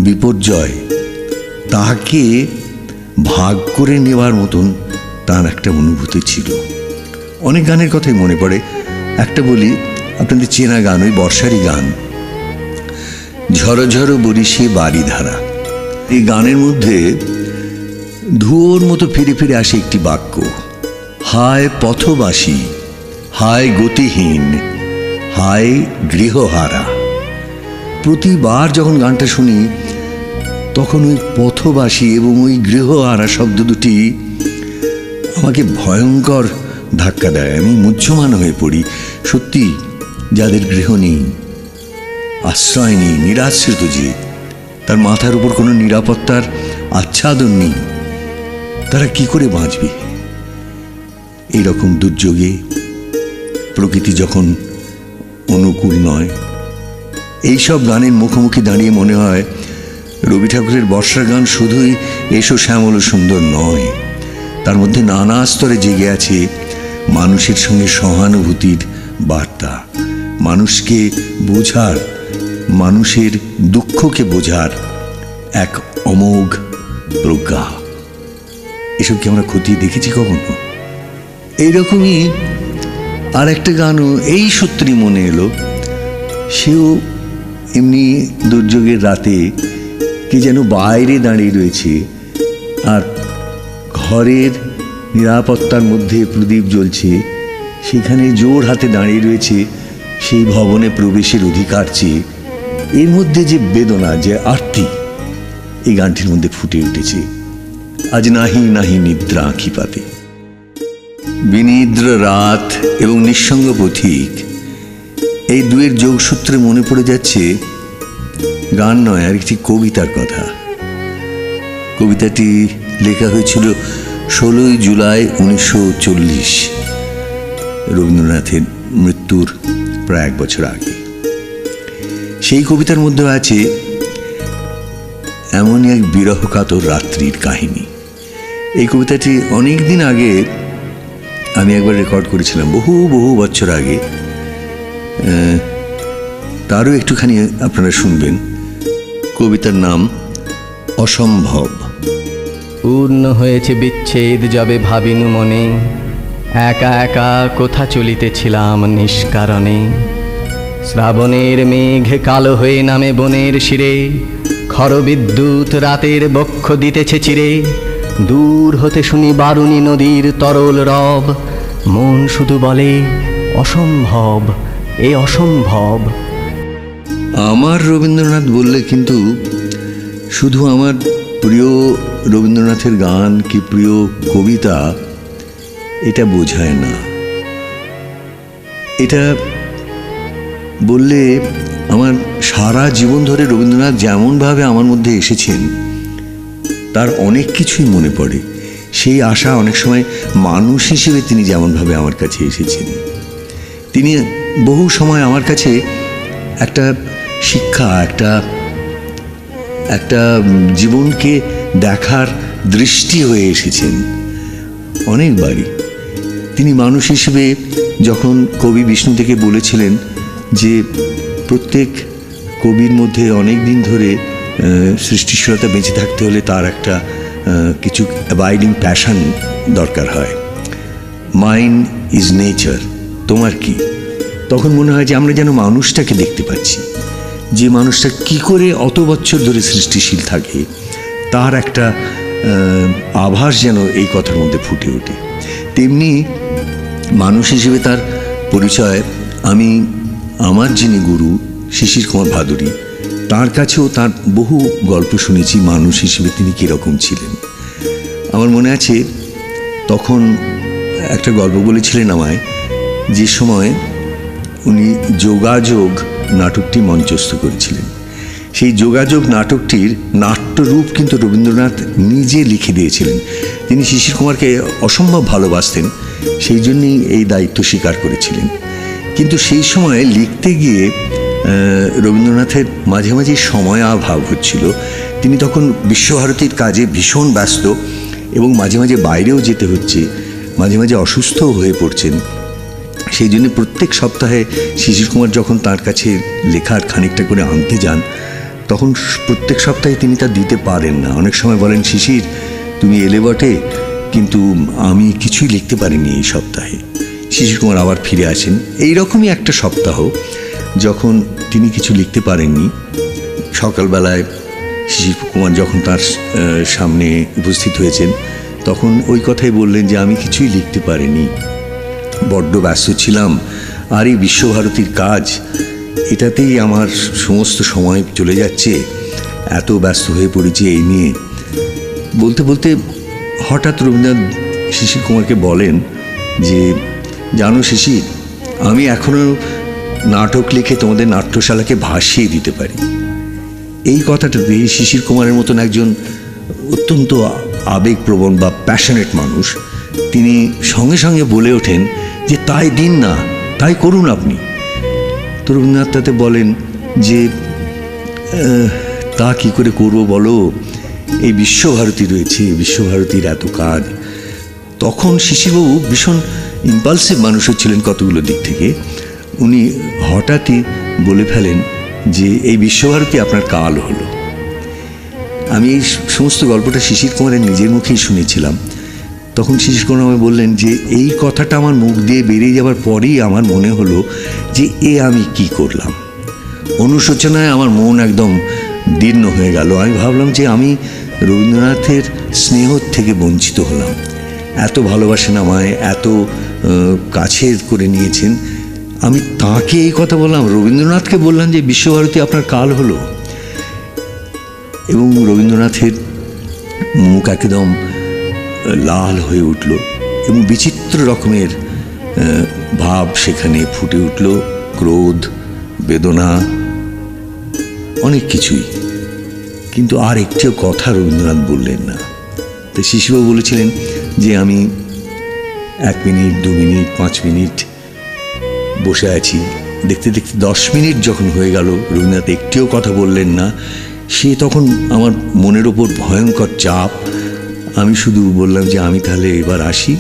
বিপর্যয়, তাকে ভাগ করে নেওয়ার মতন তার একটা অনুভূতি ছিল। অনেক গানের কথাই মনে পড়ে। একটা বলি, আপনাদের চেনা গান, ওই বর্ষারই গান, ঝরো ঝরো বরিশে বাড়ি ধারা। এই গানের মধ্যে ধুয়োর মতো ফিরে ফিরে আসে একটি বাক্য, হায় পথবাসী, হায় গতিহীন, হায় গৃহহারা। প্রতিবার যখন গানটা শুনি তখন ওই পথবাসী এবং ওই গৃহহারা শব্দ দুটি আমাকে ভয়ঙ্কর ধাক্কা দেয়। আমি মুহ্যমান হয়ে পড়ি। সত্যি, যাদের গৃহ নেই, আশ্রয় নেই, নিরাশ্রিত, যে তার মাথার উপর কোনো নিরাপত্তার আচ্ছাদন নেই, তারা কি করে বাঁচবে এইরকম দুর্যোগে, প্রকৃতি যখন অনুকূল নয়? এইসব গানের মুখোমুখি দাঁড়িয়ে মনে হয় রবি ঠাকুরের বর্ষার গান শুধুই এসো শ্যামল সুন্দর নয়, তার মধ্যে নানা স্তরে জেগে আছে মানুষের সঙ্গে সহানুভূতির বার্তা, মানুষকে বোঝার, মানুষের দুঃখকে বোঝার এক অমোঘ প্রজ্ঞা। এসব কি আমরা খতিয়ে দেখেছি কখনো? এইরকমই আর একটা গানও এই সূত্রে মনে এলো। সেও এমনি দুর্যোগের রাতে কে যেন বাইরে দাঁড়িয়ে রয়েছে, আর ঘরের নিরাপত্তার মধ্যে প্রদীপ জ্বলছে, সেখানে জোর হাতে দাঁড়িয়ে রয়েছে সেই ভবনে প্রবেশের অধিকার চেয়ে। এর মধ্যে যে বেদনা, যে আরতি এই গানটির মধ্যে ফুটে উঠেছে। আজ নাহি নাহি নিদ্রা আঁখি পাতে। বিনিদ্র রাত এবং নিঃসঙ্গ পথিক, এই দুয়ের যোগসূত্রে মনে পড়ে যাচ্ছে গান নয়, আর একটি কবিতার কথা। কবিতাটি লেখা হয়েছিল 16 জুলাই 1940, রবীন্দ্রনাথের মৃত্যুর প্রায় 1 বছর আগে। সেই কবিতার মধ্যে আছে এমনই এক বিরহকাতর রাত্রির কাহিনী। এই কবিতাটি অনেক দিন আগে আমি একবার রেকর্ড করেছিলাম, বহু বহু বছর আগে। তারও একটুখানি আপনারা শুনবেন। কবিতার নাম অসম্ভব। পূর্ণ হয়েছে বিচ্ছেদ যবে ভাবিনু মনে, একা একা কোথা চলিতেছিলাম নিষ্কারণে। শ্রাবণের মেঘ কালো হয়ে নামে বনের শিরে, খর বিদ্যুৎ রাতের বক্ষ দিতেছে চিরে। দূর হতে শুনি বারুণী নদীর তরল রব, মন শুধু বলে অসম্ভব, এ অসম্ভব। আমার রবীন্দ্রনাথ বললে কিন্তু শুধু আমার প্রিয় রবীন্দ্রনাথের গান কি প্রিয় কবিতা এটা বোঝায় না। এটা বললে আমার সারা জীবন ধরে রবীন্দ্রনাথ যেমনভাবে আমার মধ্যে এসেছেন তার অনেক কিছুই মনে পড়ে। সেই আশা অনেক সময় মানুষ হিসেবে তিনি যেমনভাবে আমার কাছে এসেছেন, তিনি বহু সময় আমার কাছে একটা শিক্ষা, একটা জীবনকে দেখার দৃষ্টি হয়ে এসেছেন অনেকবারই। তিনি মানুষ হিসেবে যখন কবি বিষ্ণু থেকে বলেছিলেন যে প্রত্যেক কবির মধ্যে অনেক দিন ধরে সৃষ্টিশীলতা বেঁচে থাকতে হলে তার একটা কিছু অ্যাবাইডিং প্যাশন দরকার হয়। মাইন্ড ইজ নেচার, তোমার কি? তখন মনে হয় যে আমরা যেন মানুষটাকে দেখতে পাচ্ছি, যে মানুষটা কি করে অত বছর ধরে সৃষ্টিশীল থাকে তার একটা আভাস যেন এই কথার মধ্যে ফুটে ওঠে। তেমনি মানুষ হিসেবে তার পরিচয় আমি আমার যিনি গুরু শিশির কুমার ভাদুড়ী তার কাছেও তার বহু গল্প শুনেছি মানুষ হিসেবে তিনি কীরকম ছিলেন। আমার মনে আছে তখন একটা গল্প বলেছিলেন আমায়, যে সময় উনি যোগাযোগ নাটকটি মঞ্চস্থ করেছিলেন। সেই যোগাযোগ নাটকটির নাট্যরূপ কিন্তু রবীন্দ্রনাথ নিজে লিখে দিয়েছিলেন। তিনি শিশির কুমারকে অসম্ভব ভালোবাসতেন, সেই জন্যই এই দায়িত্ব স্বীকার করেছিলেন। কিন্তু সেই সময় লিখতে গিয়ে রবীন্দ্রনাথের মাঝে মাঝে সময়াভাব হচ্ছিল। তিনি তখন বিশ্বভারতীর কাজে ভীষণ ব্যস্ত এবং মাঝে মাঝে বাইরেও যেতে হচ্ছে, মাঝে মাঝে অসুস্থও হয়ে পড়ছেন। সেই জন্য প্রত্যেক সপ্তাহে শিশির কুমার যখন তার কাছে লেখার খানিকটা করে আনতে যান তখন প্রত্যেক সপ্তাহে তিনি তা দিতে পারেন না। অনেক সময় বলেন, শিশির তুমি এলে বটে কিন্তু আমি কিছুই লিখতে পারিনি এই সপ্তাহে। শিশির কুমার আবার ফিরে আসেন। এইরকমই একটা সপ্তাহ যখন তিনি কিছু লিখতে পারেননি। সকালবেলায় শিশির কুমার যখন তার সামনে উপস্থিত হয়েছেন তখন ওই কথাই বললেন যে আমি কিছুই লিখতে পারিনি, বড্ড ব্যস্ত ছিলাম, আর এই বিশ্বভারতীর কাজ এটাতেই আমার সমস্ত সময় চলে যাচ্ছে, এত ব্যস্ত হয়ে পড়েছি এই নিয়ে। বলতে বলতে হঠাৎ রবীন্দ্রনাথ শিশির কুমারকে বলেন যে জানো শিশির, আমি এখনও নাটক লিখে তোমাদের নাট্যশালাকে ভাসিয়ে দিতে পারি। এই কথাটাতে শিশির কুমারের মতন একজন অত্যন্ত আবেগপ্রবণ বা প্যাশনেট মানুষ তিনি সঙ্গে সঙ্গে বলে ওঠেন যে তাই দিন না, তাই করুন আপনি। তো রবীন্দ্রনাথ তাতে বলেন যে তা কি করে করব বলো, এই বিশ্বভারতী রয়েছে, বিশ্বভারতীর এত কাজ। তখন শিশিরবাবু ভীষণ ইম্পালসিভ মানুষও ছিলেন কতগুলো দিক থেকে। উনি হঠাৎই বলে ফেলেন যে এই বিশ্বভারতী আপনার কাল হলো। আমি এই সমস্ত গল্পটা শিশির কুমারের নিজের মুখেই শুনেছিলাম। তখন শিশির কুমার আমায় বললেন যে এই কথাটা আমার মুখ দিয়ে বেরিয়ে যাওয়ার পরেই আমার মনে হলো যে আমি কি করলাম। অনুশোচনায় আমার মন একদম দীর্ণ হয়ে গেল। আমি ভাবলাম যে আমি রবীন্দ্রনাথের স্নেহ থেকে বঞ্চিত হলাম। এত ভালোবাসেন আমায়, এত কাছে করে নিয়েছেন, আমি তাকে এই কথা বললাম, রবীন্দ্রনাথকে বললাম যে বিশ্বভারতী আপনার কাল হলো। এবং রবীন্দ্রনাথের মুখ একদম লাল হয়ে উঠল এবং বিচিত্র রকমের ভাব সেখানে ফুটে উঠল, ক্রোধ, বেদনা, অনেক কিছুই। কিন্তু আর একটিও কথা রবীন্দ্রনাথ বললেন না। তো শিশিরবাবু বলেছিলেন যে আমি 1 মিনিট, 2 মিনিট, 5 মিনিট বসে আছি। দেখতে দেখতে 10 মিনিট যখন হয়ে গেল রবীন্দ্রনাথ একটিও কথা বললেন না। সে তখন আমার মনের ওপর ভয়ঙ্কর চাপ। আমি শুধু বললাম যে আমি তাহলে এবার আসি।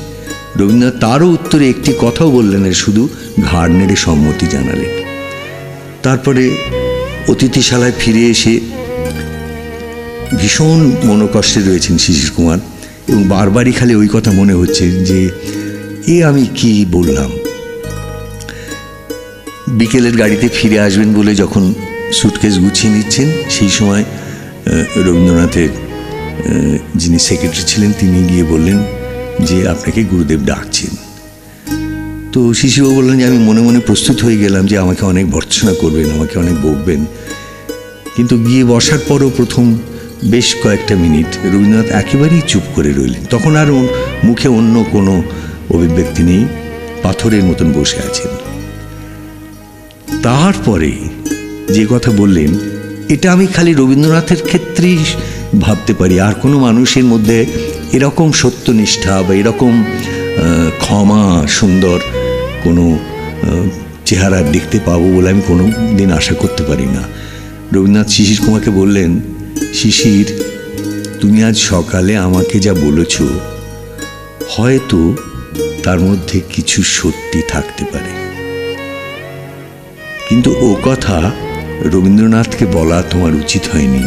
রবীন্দ্রনাথ তারও উত্তরে একটি কথাও বললেন না, শুধু ঘাড় নেড়ে সম্মতি জানালেন। তারপরে অতিথিশালায় ফিরে এসে ভীষণ মনোকষ্টে রয়েছেন শিশির কুমার এবং বারবারই খালি ওই কথা মনে হচ্ছে যে আমি কি বললাম। বিকেলের গাড়িতে ফিরে আসবেন বলে যখন সুটকেস গুছিয়ে নিচ্ছেন সেই সময় রবীন্দ্রনাথের যিনি সেক্রেটারি ছিলেন তিনি গিয়ে বললেন যে আপনাকে গুরুদেব ডাকছেন। তো শিশিরবাবু বললেন যে আমি মনে মনে প্রস্তুত হয়ে গেলাম যে আমাকে অনেক ভর্ৎসনা করবেন, আমাকে অনেক বকবেন। কিন্তু গিয়ে বসার পরও প্রথম বেশ কয়েকটা মিনিট রবীন্দ্রনাথ একেবারেই চুপ করে রইলেন। তখন আর মুখে অন্য কোনো অভিব্যক্তি নেই, পাথরের মতন বসে আছেন। তারপরে যে কথা বললেন এটা আমি খালি রবীন্দ্রনাথের ক্ষেত্রেই ভাবতে পারি, আর কোনো মানুষের মধ্যে এরকম সত্যনিষ্ঠা বা এরকম ক্ষমা সুন্দর কোনো চেহারা দেখতে পাবো বলে আমি কোনো দিন আশা করতে পারি না। রবীন্দ্রনাথ শিশির কুমারকে বললেন, শিশির, তুমি আজ সকালে আমাকে যা বলেছ হয়তো তার মধ্যে কিছু সত্যি থাকতে পারে, কিন্তু ও কথা রবীন্দ্রনাথকে বলা তোমার উচিত হয়নি।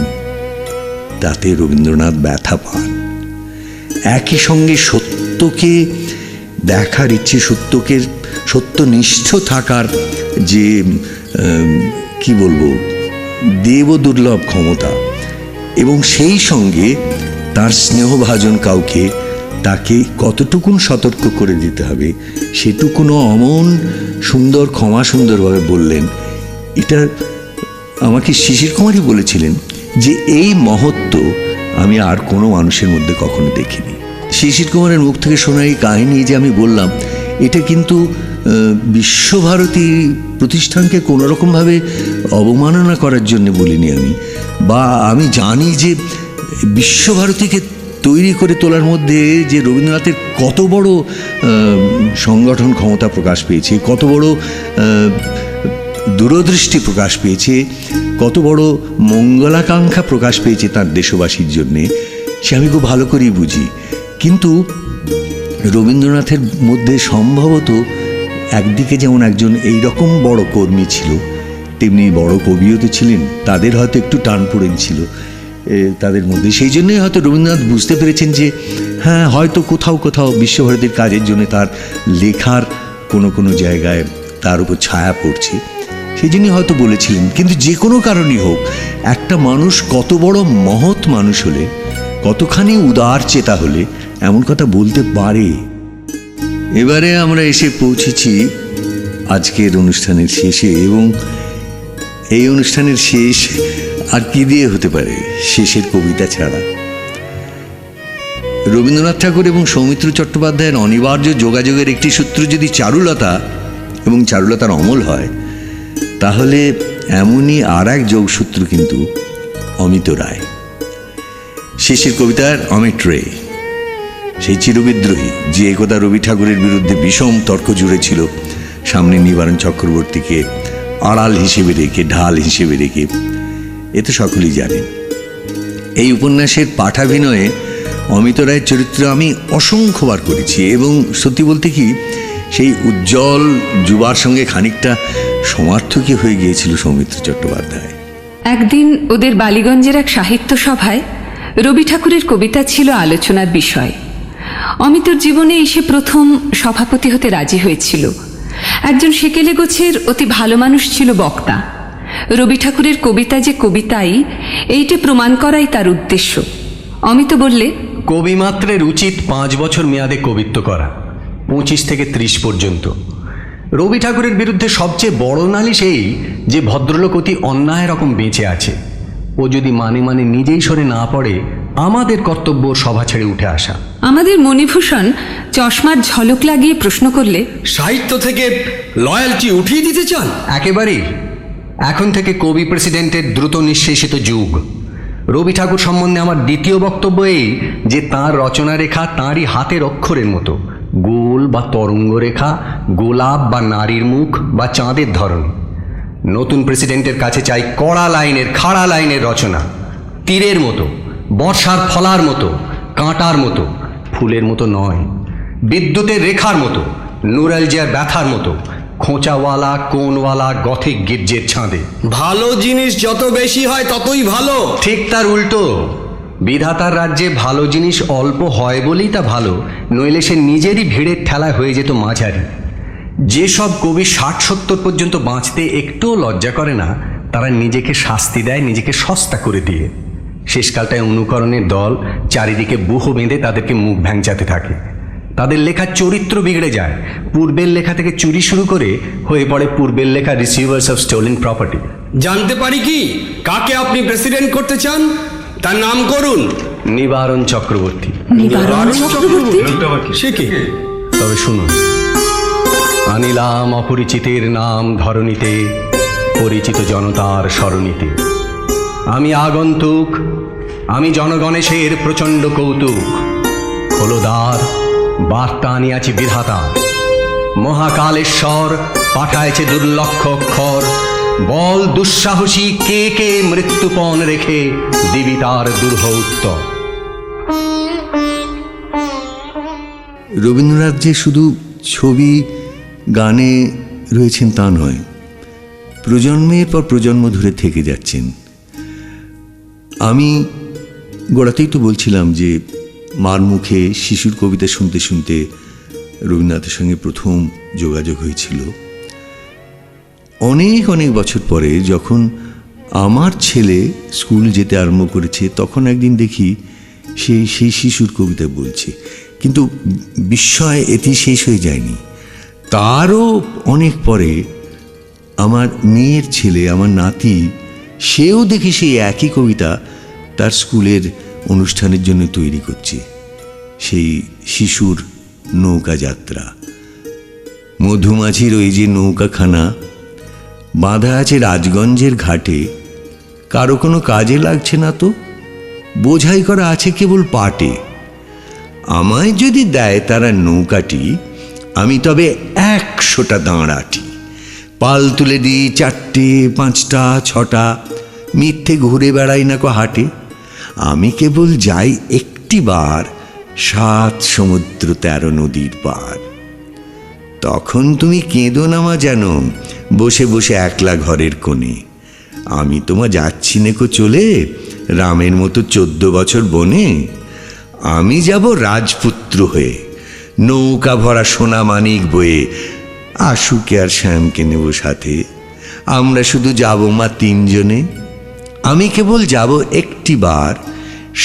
তাতে রবীন্দ্রনাথ ব্যথা পান। একই সঙ্গে সত্যকে দেখার ইচ্ছে, সত্যনিষ্ঠ থাকার যে কি বলবো দেব দুর্লভ ক্ষমতা, এবং সেই সঙ্গে তার স্নেহভাজন কাউকে তাকে কতটুকুন সতর্ক করে দিতে হবে সেটুকুনও অমন সুন্দর ক্ষমা সুন্দরভাবে বললেন। এটা আমাকে শিশির কুমারই বলেছিলেন যে এই মহত্ব আমি আর কোনো মানুষের মধ্যে কখনো দেখিনি। শিশির কুমারের মুখ থেকে শোনা এই কাহিনী যে আমি বললাম, এটা কিন্তু বিশ্বভারতী প্রতিষ্ঠানকে কোনোরকমভাবে অবমাননা করার জন্য বলিনি আমি, বা আমি জানি যে বিশ্বভারতীকে তৈরি করে তোলার মধ্যে যে রবীন্দ্রনাথের কত বড় সংগঠন ক্ষমতা প্রকাশ পেয়েছে, কত বড় দূরদৃষ্টি প্রকাশ পেয়েছে, কত বড় মঙ্গলাকাঙ্ক্ষা প্রকাশ পেয়েছে তার দেশবাসীর জন্যে, সে আমি খুব ভালো করেই বুঝি। কিন্তু রবীন্দ্রনাথের মধ্যে সম্ভবত একদিকে যেমন একজন এইরকম বড় কর্মী ছিল, তেমনি বড় কবিও তো ছিলেন, তাদের হয়তো একটু টান পড়েন ছিল তাদের মধ্যে। সেই জন্যই হয়তো রবীন্দ্রনাথ বুঝতে পেরেছেন যে হ্যাঁ, হয়তো কোথাও কোথাও বিশ্বভারতীর কাজের জন্য তার লেখার কোনো কোনো জায়গায় তার উপর ছায়া পড়ছে, সেই জন্যই হয়তো বলেছিলেন। কিন্তু যে কোনো কারণই হোক, একটা মানুষ কত বড় মহৎ মানুষ হলে, কতখানি উদার চেতা হলে এমন কথা বলতে পারে। এবারে আমরা এসে পৌঁছেছি আজকের অনুষ্ঠানের শেষে, এবং এই অনুষ্ঠানের শেষ আর কি দিয়ে হতে পারে শেষের কবিতা ছাড়া। রবীন্দ্রনাথ ঠাকুর এবং সৌমিত্র চট্টোপাধ্যায়ের অনিবার্য যোগাযোগের একটি সূত্র যদি চারুলতা এবং চারুলতার অমল হয়, তাহলে এমনই আর এক যোগসূত্র কিন্তু অমিত রায়। শেষের কবিতার অমিত রে, সেই চিরবিদ্রোহী যে একদা রবি ঠাকুরের বিরুদ্ধে বিষম তর্ক জুড়েছিল, সামনে নিবারণ চক্রবর্তীকে আড়াল হিসেবে রেখে, ঢাল হিসেবে রেখে, এ তো সকলেই জানেন। এই উপন্যাসের পাঠাভিনয়ে অমিত রায়ের চরিত্র আমি অসংখ্যবার করেছি, এবং সত্যি বলতে কি সেই উজ্জ্বল যুবার সঙ্গে খানিকটা সমার্থকই হয়ে গিয়েছিল সৌমিত্র চট্টোপাধ্যায়। একদিন ওদের বালিগঞ্জের এক সাহিত্য সভায় রবি ঠাকুরের কবিতা ছিল আলোচনার বিষয়। অমিতর জীবনে এসে প্রথম সভাপতি হতে রাজি হয়েছিল। একজন সেকেলে গোছের অতি ভালো মানুষ ছিল বক্তা। রবি ঠাকুরের কবিতা যে কবিতাই, এইটি প্রমাণ করাই তার উদ্দেশ্য। অমিত বললে, কবিমাত্রের উচিত 5 বছর মেয়াদে কবিত্ব করা, 25 থেকে 30 পর্যন্ত। রবি ঠাকুরের বিরুদ্ধে সবচেয়ে বড় নালিশ এই যে ভদ্রলোক অতি অন্যায় রকম বেঁচে আছে। ও যদি মানে মানে নিজেই সরে না পড়ে, আমাদের কর্তব্য সভা ছেড়ে উঠে আসা। আমাদের মণিভূষণ চশমার ঝলক লাগিয়ে প্রশ্ন করলে, সাহিত্য থেকে লয়্যালটি উঠিয়ে দিতে চান? একেবারেই। এখন থেকে কবি প্রেসিডেন্টের দ্রুত নিঃশেষিত যুগ। রবি ঠাকুর সম্বন্ধে আমার দ্বিতীয় বক্তব্য এই যে তাঁর রচনা রেখা তাঁরই হাতের অক্ষরের মতো, গোল বা তরঙ্গ রেখা, গোলাপ বা নারীর মুখ বা চাঁদের ধরন। নতুন প্রেসিডেন্টের কাছে চাই কড়া লাইনের, খাড়া লাইনের রচনা, তীরের মতো, বর্ষার ফলার মতো, কাঁটার মতো, ফুলের মতো নয়, বিদ্যুতের রেখার মতো, নুরালজিয়ার ব্যথার মতো, খোঁচাওয়ালা কোনওয়ালা গথিক গির্জের ছাঁদে। ভালো জিনিস যত বেশি হয় ততই ভালো। ঠিক তার উল্টো। বিধাতার রাজ্যে ভালো জিনিস অল্প হয় বলেই তা ভালো, নইলে সে নিজেরই ভিড়ের ঠেলায় হয়ে যেত মাঝারি। যেসব কবি 60-70 পর্যন্ত বাঁচতে একটুও লজ্জা করে না, তারা নিজেকে শাস্তি দেয় নিজেকে সস্তা করে দিয়ে। শেষকালটায় অনুকরণের দল চারিদিকে বুহ বেঁধে তাদেরকে মুখ ভ্যাংচাতে থাকে। তাদের লেখার চরিত্র বিগড়ে যায়, পূর্বের লেখা থেকে চুরি শুরু করে হয়ে পড়ে পূর্বের লেখা রিসিভার্স অফ স্টোলেন প্রপার্টি। জানতে পারি কি কাকে আপনি প্রেসিডেন্ট করতে চান? তার নাম করুন। নিবারণ চক্রবর্তী। নিবারণ চক্রবর্তী? সে কি? তবে শুনুন, আনিলাম অপরিচিতের নাম ধরণীতে, পরিচিত জনতার স্মরণীতে। আমি আগন্তুক, আমি জনগণেশের প্রচণ্ড কৌতুক। খোলদার, বার্তা আনিয়াছি বিধাতা। মহাকালেশ্বর পাঠাইছে দুর্লক্ষ অক্ষর। বল দুঃসাহসী কে কে মৃত্যুপণ রেখে দিবি তার দুর্হ উত্তর। রবীন্দ্রনাথ যে শুধু ছবি গানে রয়েছেন তা নয়, প্রজন্মের পর প্রজন্ম ধরে থেকে যাচ্ছেন। আমি গোড়াতেই তো বলছিলাম যে মার মুখে শিশুর কবিতা শুনতে শুনতে রবীন্দ্রনাথের সঙ্গে প্রথম যোগাযোগ হয়েছিল। অনেক অনেক বছর পরে যখন আমার ছেলে স্কুল যেতে আরম্ভ করেছে, তখন একদিন দেখি সেই শিশুর কবিতা বলছে। কিন্তু বিস্ময় এটি শেষ হয়ে যায়নি। তারও অনেক পরে আমার মেয়ের ছেলে, আমার নাতি, সেও দেখি সেই একই কবিতা তার স্কুলের অনুষ্ঠানের জন্য তৈরি করছে। সেই শিশুর নৌকা যাত্রা, মধুমাছির ওই যে নৌকাখানা বাঁধা আছে রাজগঞ্জের ঘাটে, কারো কোনো কাজে লাগছে না তো, বোঝাই করা আছে কেবল পাটে। আমায় যদি দেয় তারা নৌকাটি, আমি তবে 100টা দাঁড়াটি। পাল তুলে দিই 4টে 5টা 6টা, মিথ্যে ঘুরে বেড়াই না কো হাটে। আমি কেবল যাই একটি বার 7 সমুদ্র 13 নদীর পার। তখন তুমি কেঁদো না মা যেন, বসে বসে একলা ঘরের কোণে। আমি তোমা যাচ্ছি নেকো চলে, রামের মতো 14 বছর বনে। আমি যাব রাজপুত্র হয়ে, নৌকা ভরা সোনা মানিক বয়ে। আশুকে আর শ্যামকে নেব সাথে, আমরা শুধু যাব মা 3 জনে। আমি কেবল যাব একটি বার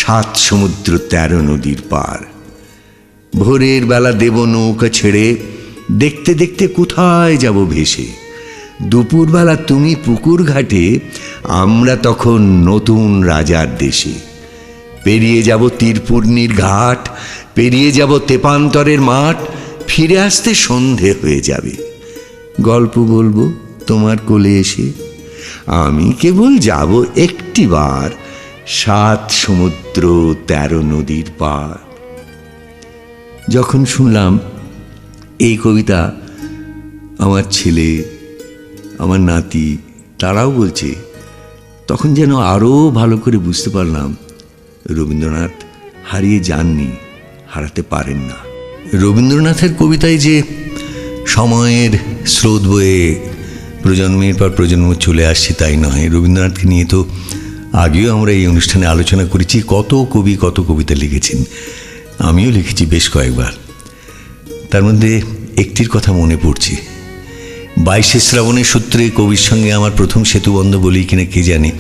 7 সমুদ্র 13 নদীর পার। ভোরের বেলা দেব নৌকা ছেড়ে, দেখতে দেখতে কোথায় যাব ভেসে। দুপুরবেলা তুমি পুকুর ঘাটে, আমরা তখন নতুন রাজার দেশে। পেরিয়ে যাব তীরপূর্ণির ঘাট, পেরিয়ে যাব তেপান্তরের মাঠ। ফিরে আসতে সন্ধে হয়ে যাবে, গল্প বলবো তোমার কোলে এসে। আমি কেবল যাব একটি বার 7 সমুদ্র 13 নদীর পার। যখন শুনলাম এই কবিতা আমার ছেলে, আমার নাতি তারাও বলছে, তখন যেন আরও ভালো করে বুঝতে পারলাম রবীন্দ্রনাথ হারিয়ে যাননি, হারাতে পারেন না। রবীন্দ্রনাথের কবিতায় যে সময়ের স্রোত বয়ে প্রজন্মের পর প্রজন্ম চলে আসছে তাই নয়, রবীন্দ্রনাথকে নিয়ে তো আগেও আমরা এই অনুষ্ঠানে আলোচনা করেছি। কত কবি কত কবিতা লিখেছেন, আমিও লিখেছি বেশ কয়েকবার। তার মধ্যে একটির কথা মনে পড়ছে, 22শে শ্রাবণের সূত্রে কবির সঙ্গে আমার প্রথম সেতুবন্ধ বলি কিনা কে জানে,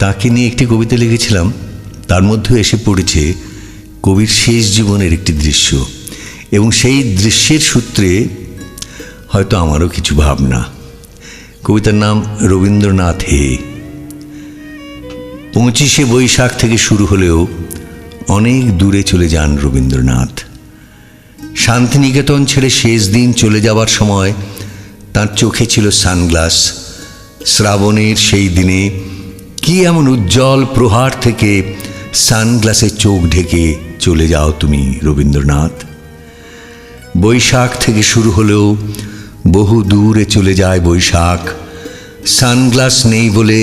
তাকে নিয়ে একটি কবিতা লিখেছিলাম। তার মধ্যেও এসে পড়েছে কবির শেষ জীবনের একটি দৃশ্য, এবং সেই দৃশ্যের সূত্রে হয়তো আমারও কিছু ভাবনা। কবিতার নাম রবীন্দ্রনাথ হে। 25শে বৈশাখ থেকে শুরু হলেও অনেক দূরে চলে যান রবীন্দ্রনাথ। শান্তিনিকেতন ছেড়ে শেষ দিন চলে যাওয়ার সময় তার চোখে ছিল সানগ্লাস। শ্রাবণের সেই দিনে কি এমন উজ্জ্বল প্রহার থেকে সানগ্লাসে চোখ ঢেকে চলে যাও তুমি রবীন্দ্রনাথ। বৈশাখ থেকে শুরু হলেও বহু দূরে চলে যায় বৈশাখ। সানগ্লাস নেই বলে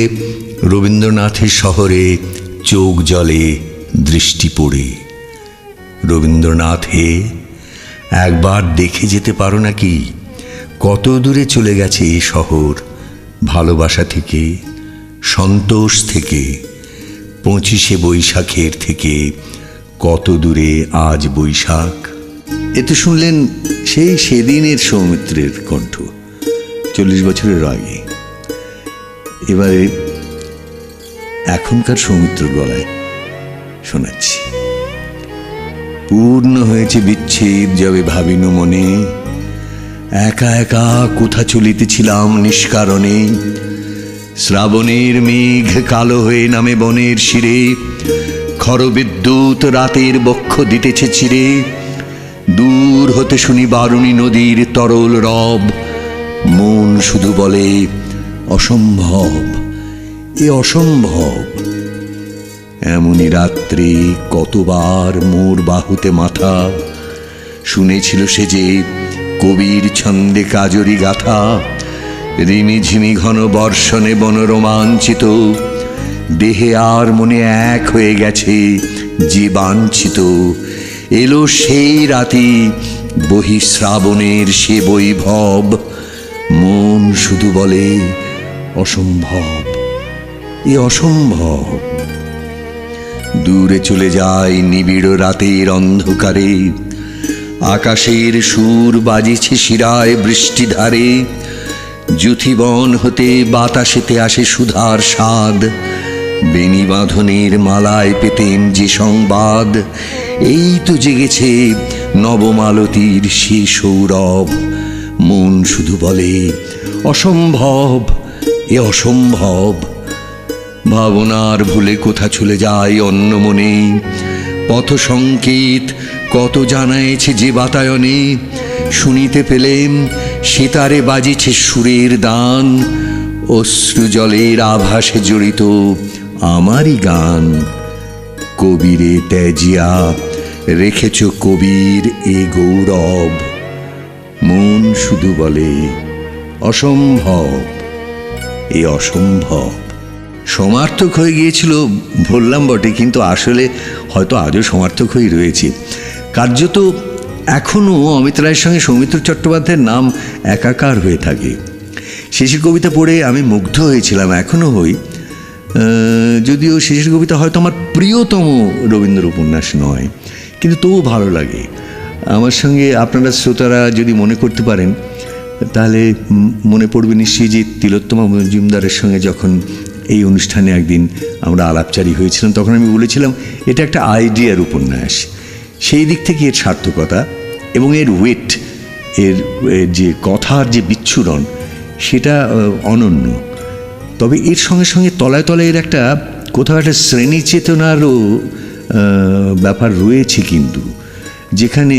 রবীন্দ্রনাথের শহরে চোখ জলে দৃষ্টি পড়ে। রবীন্দ্রনাথ হে, একবার দেখে যেতে পারো নাকি কত দূরে চলে গেছে এই শহর, ভালোবাসা থেকে, সন্তোষ থেকে, 25শে বৈশাখের থেকে কত দূরে আজ বৈশাখ। এতে শুনলেন সেদিনের সৌমিত্রের কণ্ঠ, 40 বছরের আগে। এবারে এখনকার সৌমিত্রর গলায় শোনাচ্ছি। পূর্ণ হয়েছে বিচ্ছেদ যবে ভাবিনু মনে, একা একা কোথা চলিতেছিলাম নিষ্কারণে। শ্রাবণের মেঘ কালো হয়ে নামে বনের শিরে, খরবিদ্যুৎ রাতের বক্ষ দিতেছে চিরে। দূর হতে শুনি বারুণী নদীর তরল রব, মন শুধু বলে অসম্ভব, এ অসম্ভব। এমনই রাত্রে কতবার মোর বাহুতে মাথা, শুনেছিল সে যে কবির ছন্দে কাজরি গাথা। রিমিঝিমি ঘন বর্ষণে বন রোমাঞ্চিত, দেহে আর মনে এক হয়ে গেছে যে বাঞ্ছিত। এলো সেই রাতি বহিঃশ্রাবণের সে বৈভব, মন শুধু বলে অসম্ভব, এ অসম্ভব। দূরে চলে যায় নিবিড় রাতের অন্ধকারে, আকাশের সুর বাজিছে শিরায় বৃষ্টিধারে। যুথিবন হতে বাতাসেতে আসে সুধার স্বাদ, বেণী বাঁধনের মালায় পেতেন যে সংবাদ। এই তো জেগেছে নবমালতীর সে সৌরভ, মন শুধু বলে অসম্ভব, এ অসম্ভব। ভাবনার ভুলে কোথা চলে যায় অন্য মনে, পথ সংকেত কত জানাইছে যে বাতায়নে। শুনিতে পেলেম সিতারে বাজিছে সুরের দান, অশ্রু জলের আভাসে জড়িত আমারই গান। কবিরে ত্যাজিয়া রেখেছ কবির এ গৌরব, মন শুধু বলে অসম্ভব, এ অসম্ভব। সমার্থক হয়ে গিয়েছিল বললাম বটে, কিন্তু আসলে হয়তো আজও সমার্থক হয়ে রয়েছে। কার্যত এখনও অমিত রায়ের সঙ্গে সৌমিত্র চট্টোপাধ্যায়ের নাম একাকার হয়ে থাকে। শেষের কবিতা পড়ে আমি মুগ্ধ হয়েছিলাম, এখনও হই। যদিও শেষের কবিতা হয়তো আমার প্রিয়তম রবীন্দ্র উপন্যাস নয়, কিন্তু তবু ভালো লাগে। আমার সঙ্গে আপনারা শ্রোতারা যদি মনে করতে পারেন তাহলে মনে পড়বে নিশ্চয়ই যে তিলোত্তমা মজুমদারের সঙ্গে যখন এই অনুষ্ঠানে একদিন আমরা আলাপচারি হয়েছিলাম, তখন আমি বলেছিলাম এটা একটা আইডিয়ার উপন্যাস। সেই দিক থেকে এর সার্থকতা এবং এর ওয়েট, এর যে কথার যে বিচ্ছুরণ, সেটা অনন্য। তবে এর সঙ্গে সঙ্গে তলায় তলায় এর একটা কোথাও একটা শ্রেণী চেতনারও ব্যাপার রয়েছে। কিন্তু যেখানে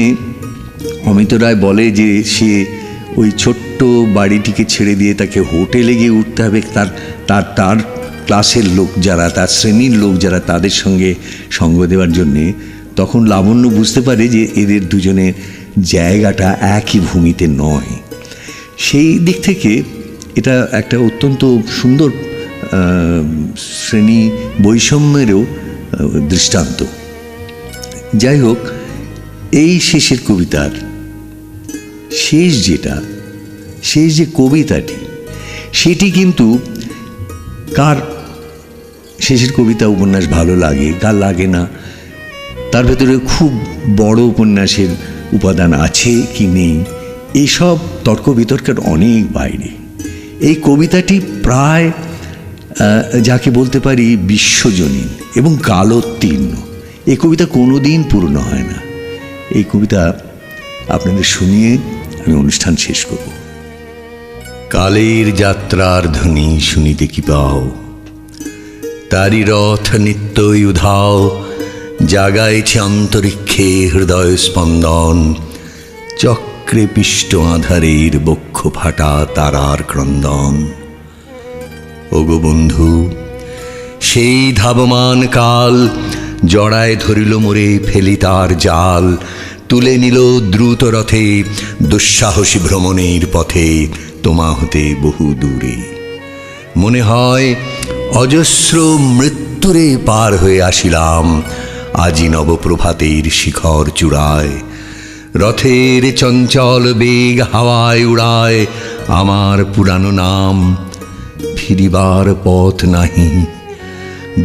অমিত রায় বলে যে সে ওই ছোট্ট বাড়িটিকে ছেড়ে দিয়ে তাকে হোটেলে গিয়ে উঠতে হবে, তার ক্লাসের লোক যারা, তার শ্রেণীর লোক যারা, তাদের সঙ্গে সঙ্গ দেওয়ার জন্যে, তখন লাবণ্য বুঝতে পারে যে এদের দুজনের জায়গাটা একই ভূমিতে নয়। সেই দিক থেকে এটা একটা অত্যন্ত সুন্দর শ্রেণী বৈষম্যেরও দৃষ্টান্ত। যাই হোক, এই শেষের কবিতার শেষ যে কবিতাটি, সেটি কিন্তু কার শেষের কবিতা উপন্যাস ভালো লাগে, কার লাগে না, তার ভেতরে খুব বড় উপন্যাসের উপাদান আছে কি নেই, এইসব তর্ক বিতর্কের অনেক বাইরে। এই কবিতাটি প্রায় যাকে বলতে পারি বিশ্বজনীন এবং কালোত্তীর্ণ। এই কবিতা কোনো দিন পূর্ণ হয় না। এই কবিতা আপনাদের শুনিয়ে আমি অনুষ্ঠান শেষ করব। কালের যাত্রার ধ্বনি শুনিতে কি পাও, তারি রথ নিত্যই উধাও, জাগাইছে অন্তরিক্ষে হৃদয় স্পন্দন। চক্রে পিষ্ট আধারের বক্ষ ফাটা তারার ক্রন্দন। ওগো বন্ধু, সেই ধাবমান কাল জড়ায় ধরিল মোরে ফেলি তার জাল। তুলে নিল দ্রুত রথে দুঃসাহসী ভ্রমণের পথে তোমা হতে বহু দূরে। মনে হয় অজস্র মৃত্যুরে পার হয়ে আসিলাম আজি নবপ্রভাতের শিখর চূড়ায়। রথের চঞ্চল বেগ হাওয়ায় উড়ায় আমার পুরানো নাম। ফিরিবার পথ নাহি,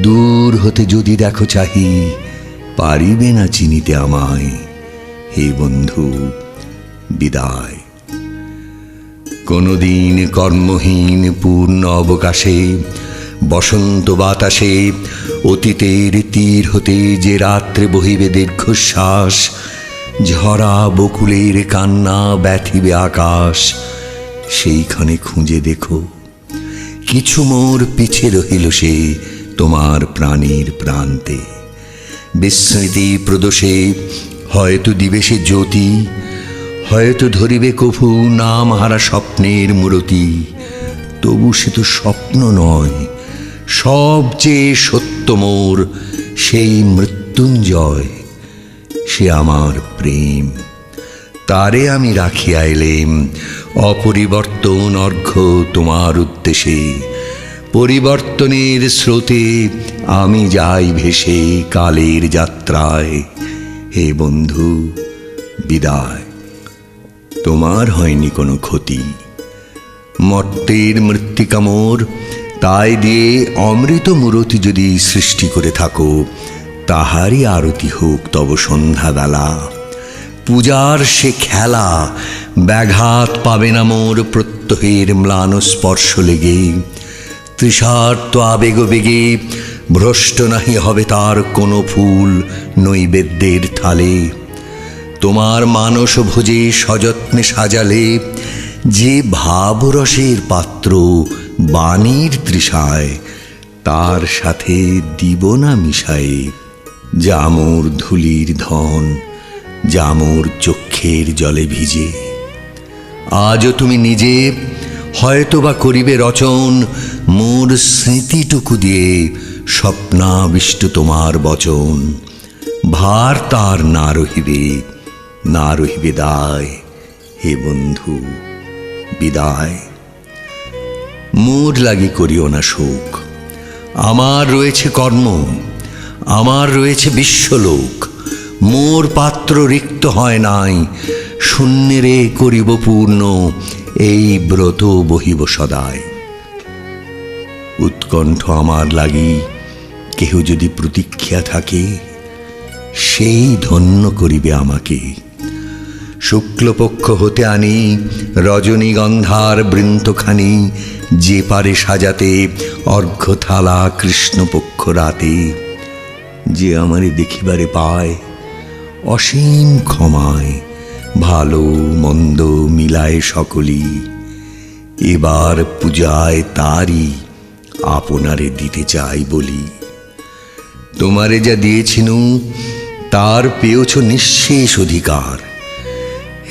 দূর হতে যদি দেখো চাহি, পারিবে না চিনিতে আমায়। হে বন্ধু, বিদায়। কোনদিন কর্মহীন পূর্ণ অবকাশে বসন্ত বাতাসে অতীতের তীর হতে যে রাত্রে বহিবে দীর্ঘশ্বাস, ঝরা বকুলের কান্না ব্যথিবে আকাশ, সেইখানে খুঁজে দেখো কিছু মোর পিছে রহিল সে তোমার প্রাণীর প্রান্তে। বিস্মৃতি প্রদোষে হয়তো দিবে সে জ্যোতি, হয়তো ধরিবে কভু নাম হারা স্বপ্নের মূরতি। তবু সে তো স্বপ্ন নয়, সবচেয়ে সত্য মোর সেই মৃত্যুঞ্জয়। সে আমার প্রেম, তারে আমি রাখিয়া এলেম অপরিবর্তন অর্ঘ্য তোমার উদ্দেশে। পরিবর্তনের স্রোতে আমি যাই ভেসে কালের যাত্রায়। হে বন্ধু, বিদায়। তোমার হয়নি কোনো ক্ষতি, মর্তের মৃত্তিকা মোর, তাই দিয়ে অমৃত মূরতি যদি সৃষ্টি করে থাকো, তাহারই আরতি হোক তব সন্ধ্যাবেলা। পূজার সে খেলা ব্যাঘাত পাবে না মোর প্রত্যহের ম্লান স্পর্শ লেগে। তৃষার্ত আবেগ বেগে ভ্রষ্ট নাহি হবে তার কোনো ফুল নৈবেদ্যের থালে। তোমার মানস ভোজে সযত্নে সাজালে যে ভাবরসের পাত্র বাণীর তৃষায়, তার সাথে দিব না মিশায়ে যা মোর ধুলির ধন, যা মোর চক্ষের জলে ভিজে। আজও তুমি নিজে হয়তোবা করিবে রচন মোর স্মৃতিটুকু দিয়ে স্বপ্নাবিষ্ট তোমার বচন। ভার তার না রহিবে, না রহিবে দায়। হে বন্ধু, বিদায়। মোর লাগি করিও না শোক, আমার রয়েছে কর্ম, আমার রয়েছে বিশ্বলোক। মোর পাত্র রিক্ত হয় নাই, শূন্যেরে করিব পূর্ণ, এই ব্রত বহিব সদায়। উৎকণ্ঠ আমার লাগি কেহ যদি প্রতীক্ষা থাকে, সেই ধন্য করিবে আমাকে। শুক্লপক্ষ হতে আনি রজনীগন্ধার বৃন্তখানি, যে পারে সাজাতে অর্ঘ্যথালা কৃষ্ণপক্ষ রাতে। যে আমারে দেখিবারে পায় অসীম ক্ষমায়, ভালো মন্দ মিলায় সকলি। এবার পূজায় তারই আপনারে দিতে চাই বলি। তোমারে যা দিয়েছিনু তার পেয়েছ নিঃশেষ অধিকার।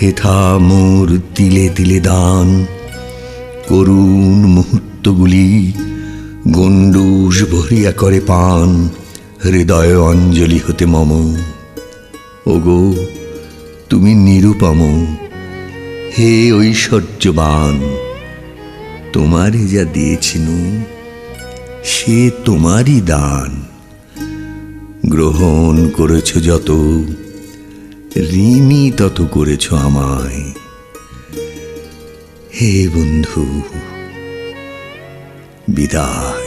হেথা মোর তিলে তিলে দান, করুণ মুহূর্তগুলি গণ্ডূষ ভরিয়া করে পান। হৃদয় অঞ্জলি হতে মম, ওগো তুমি নিরুপম। হে ঐশ্বর্যবান, তোমারে যা দিয়েছিনু সে তোমারই দান। গ্রহণ করেছ যত, ঋণী তত করেছ আমায়। হে বন্ধু, বিদায়।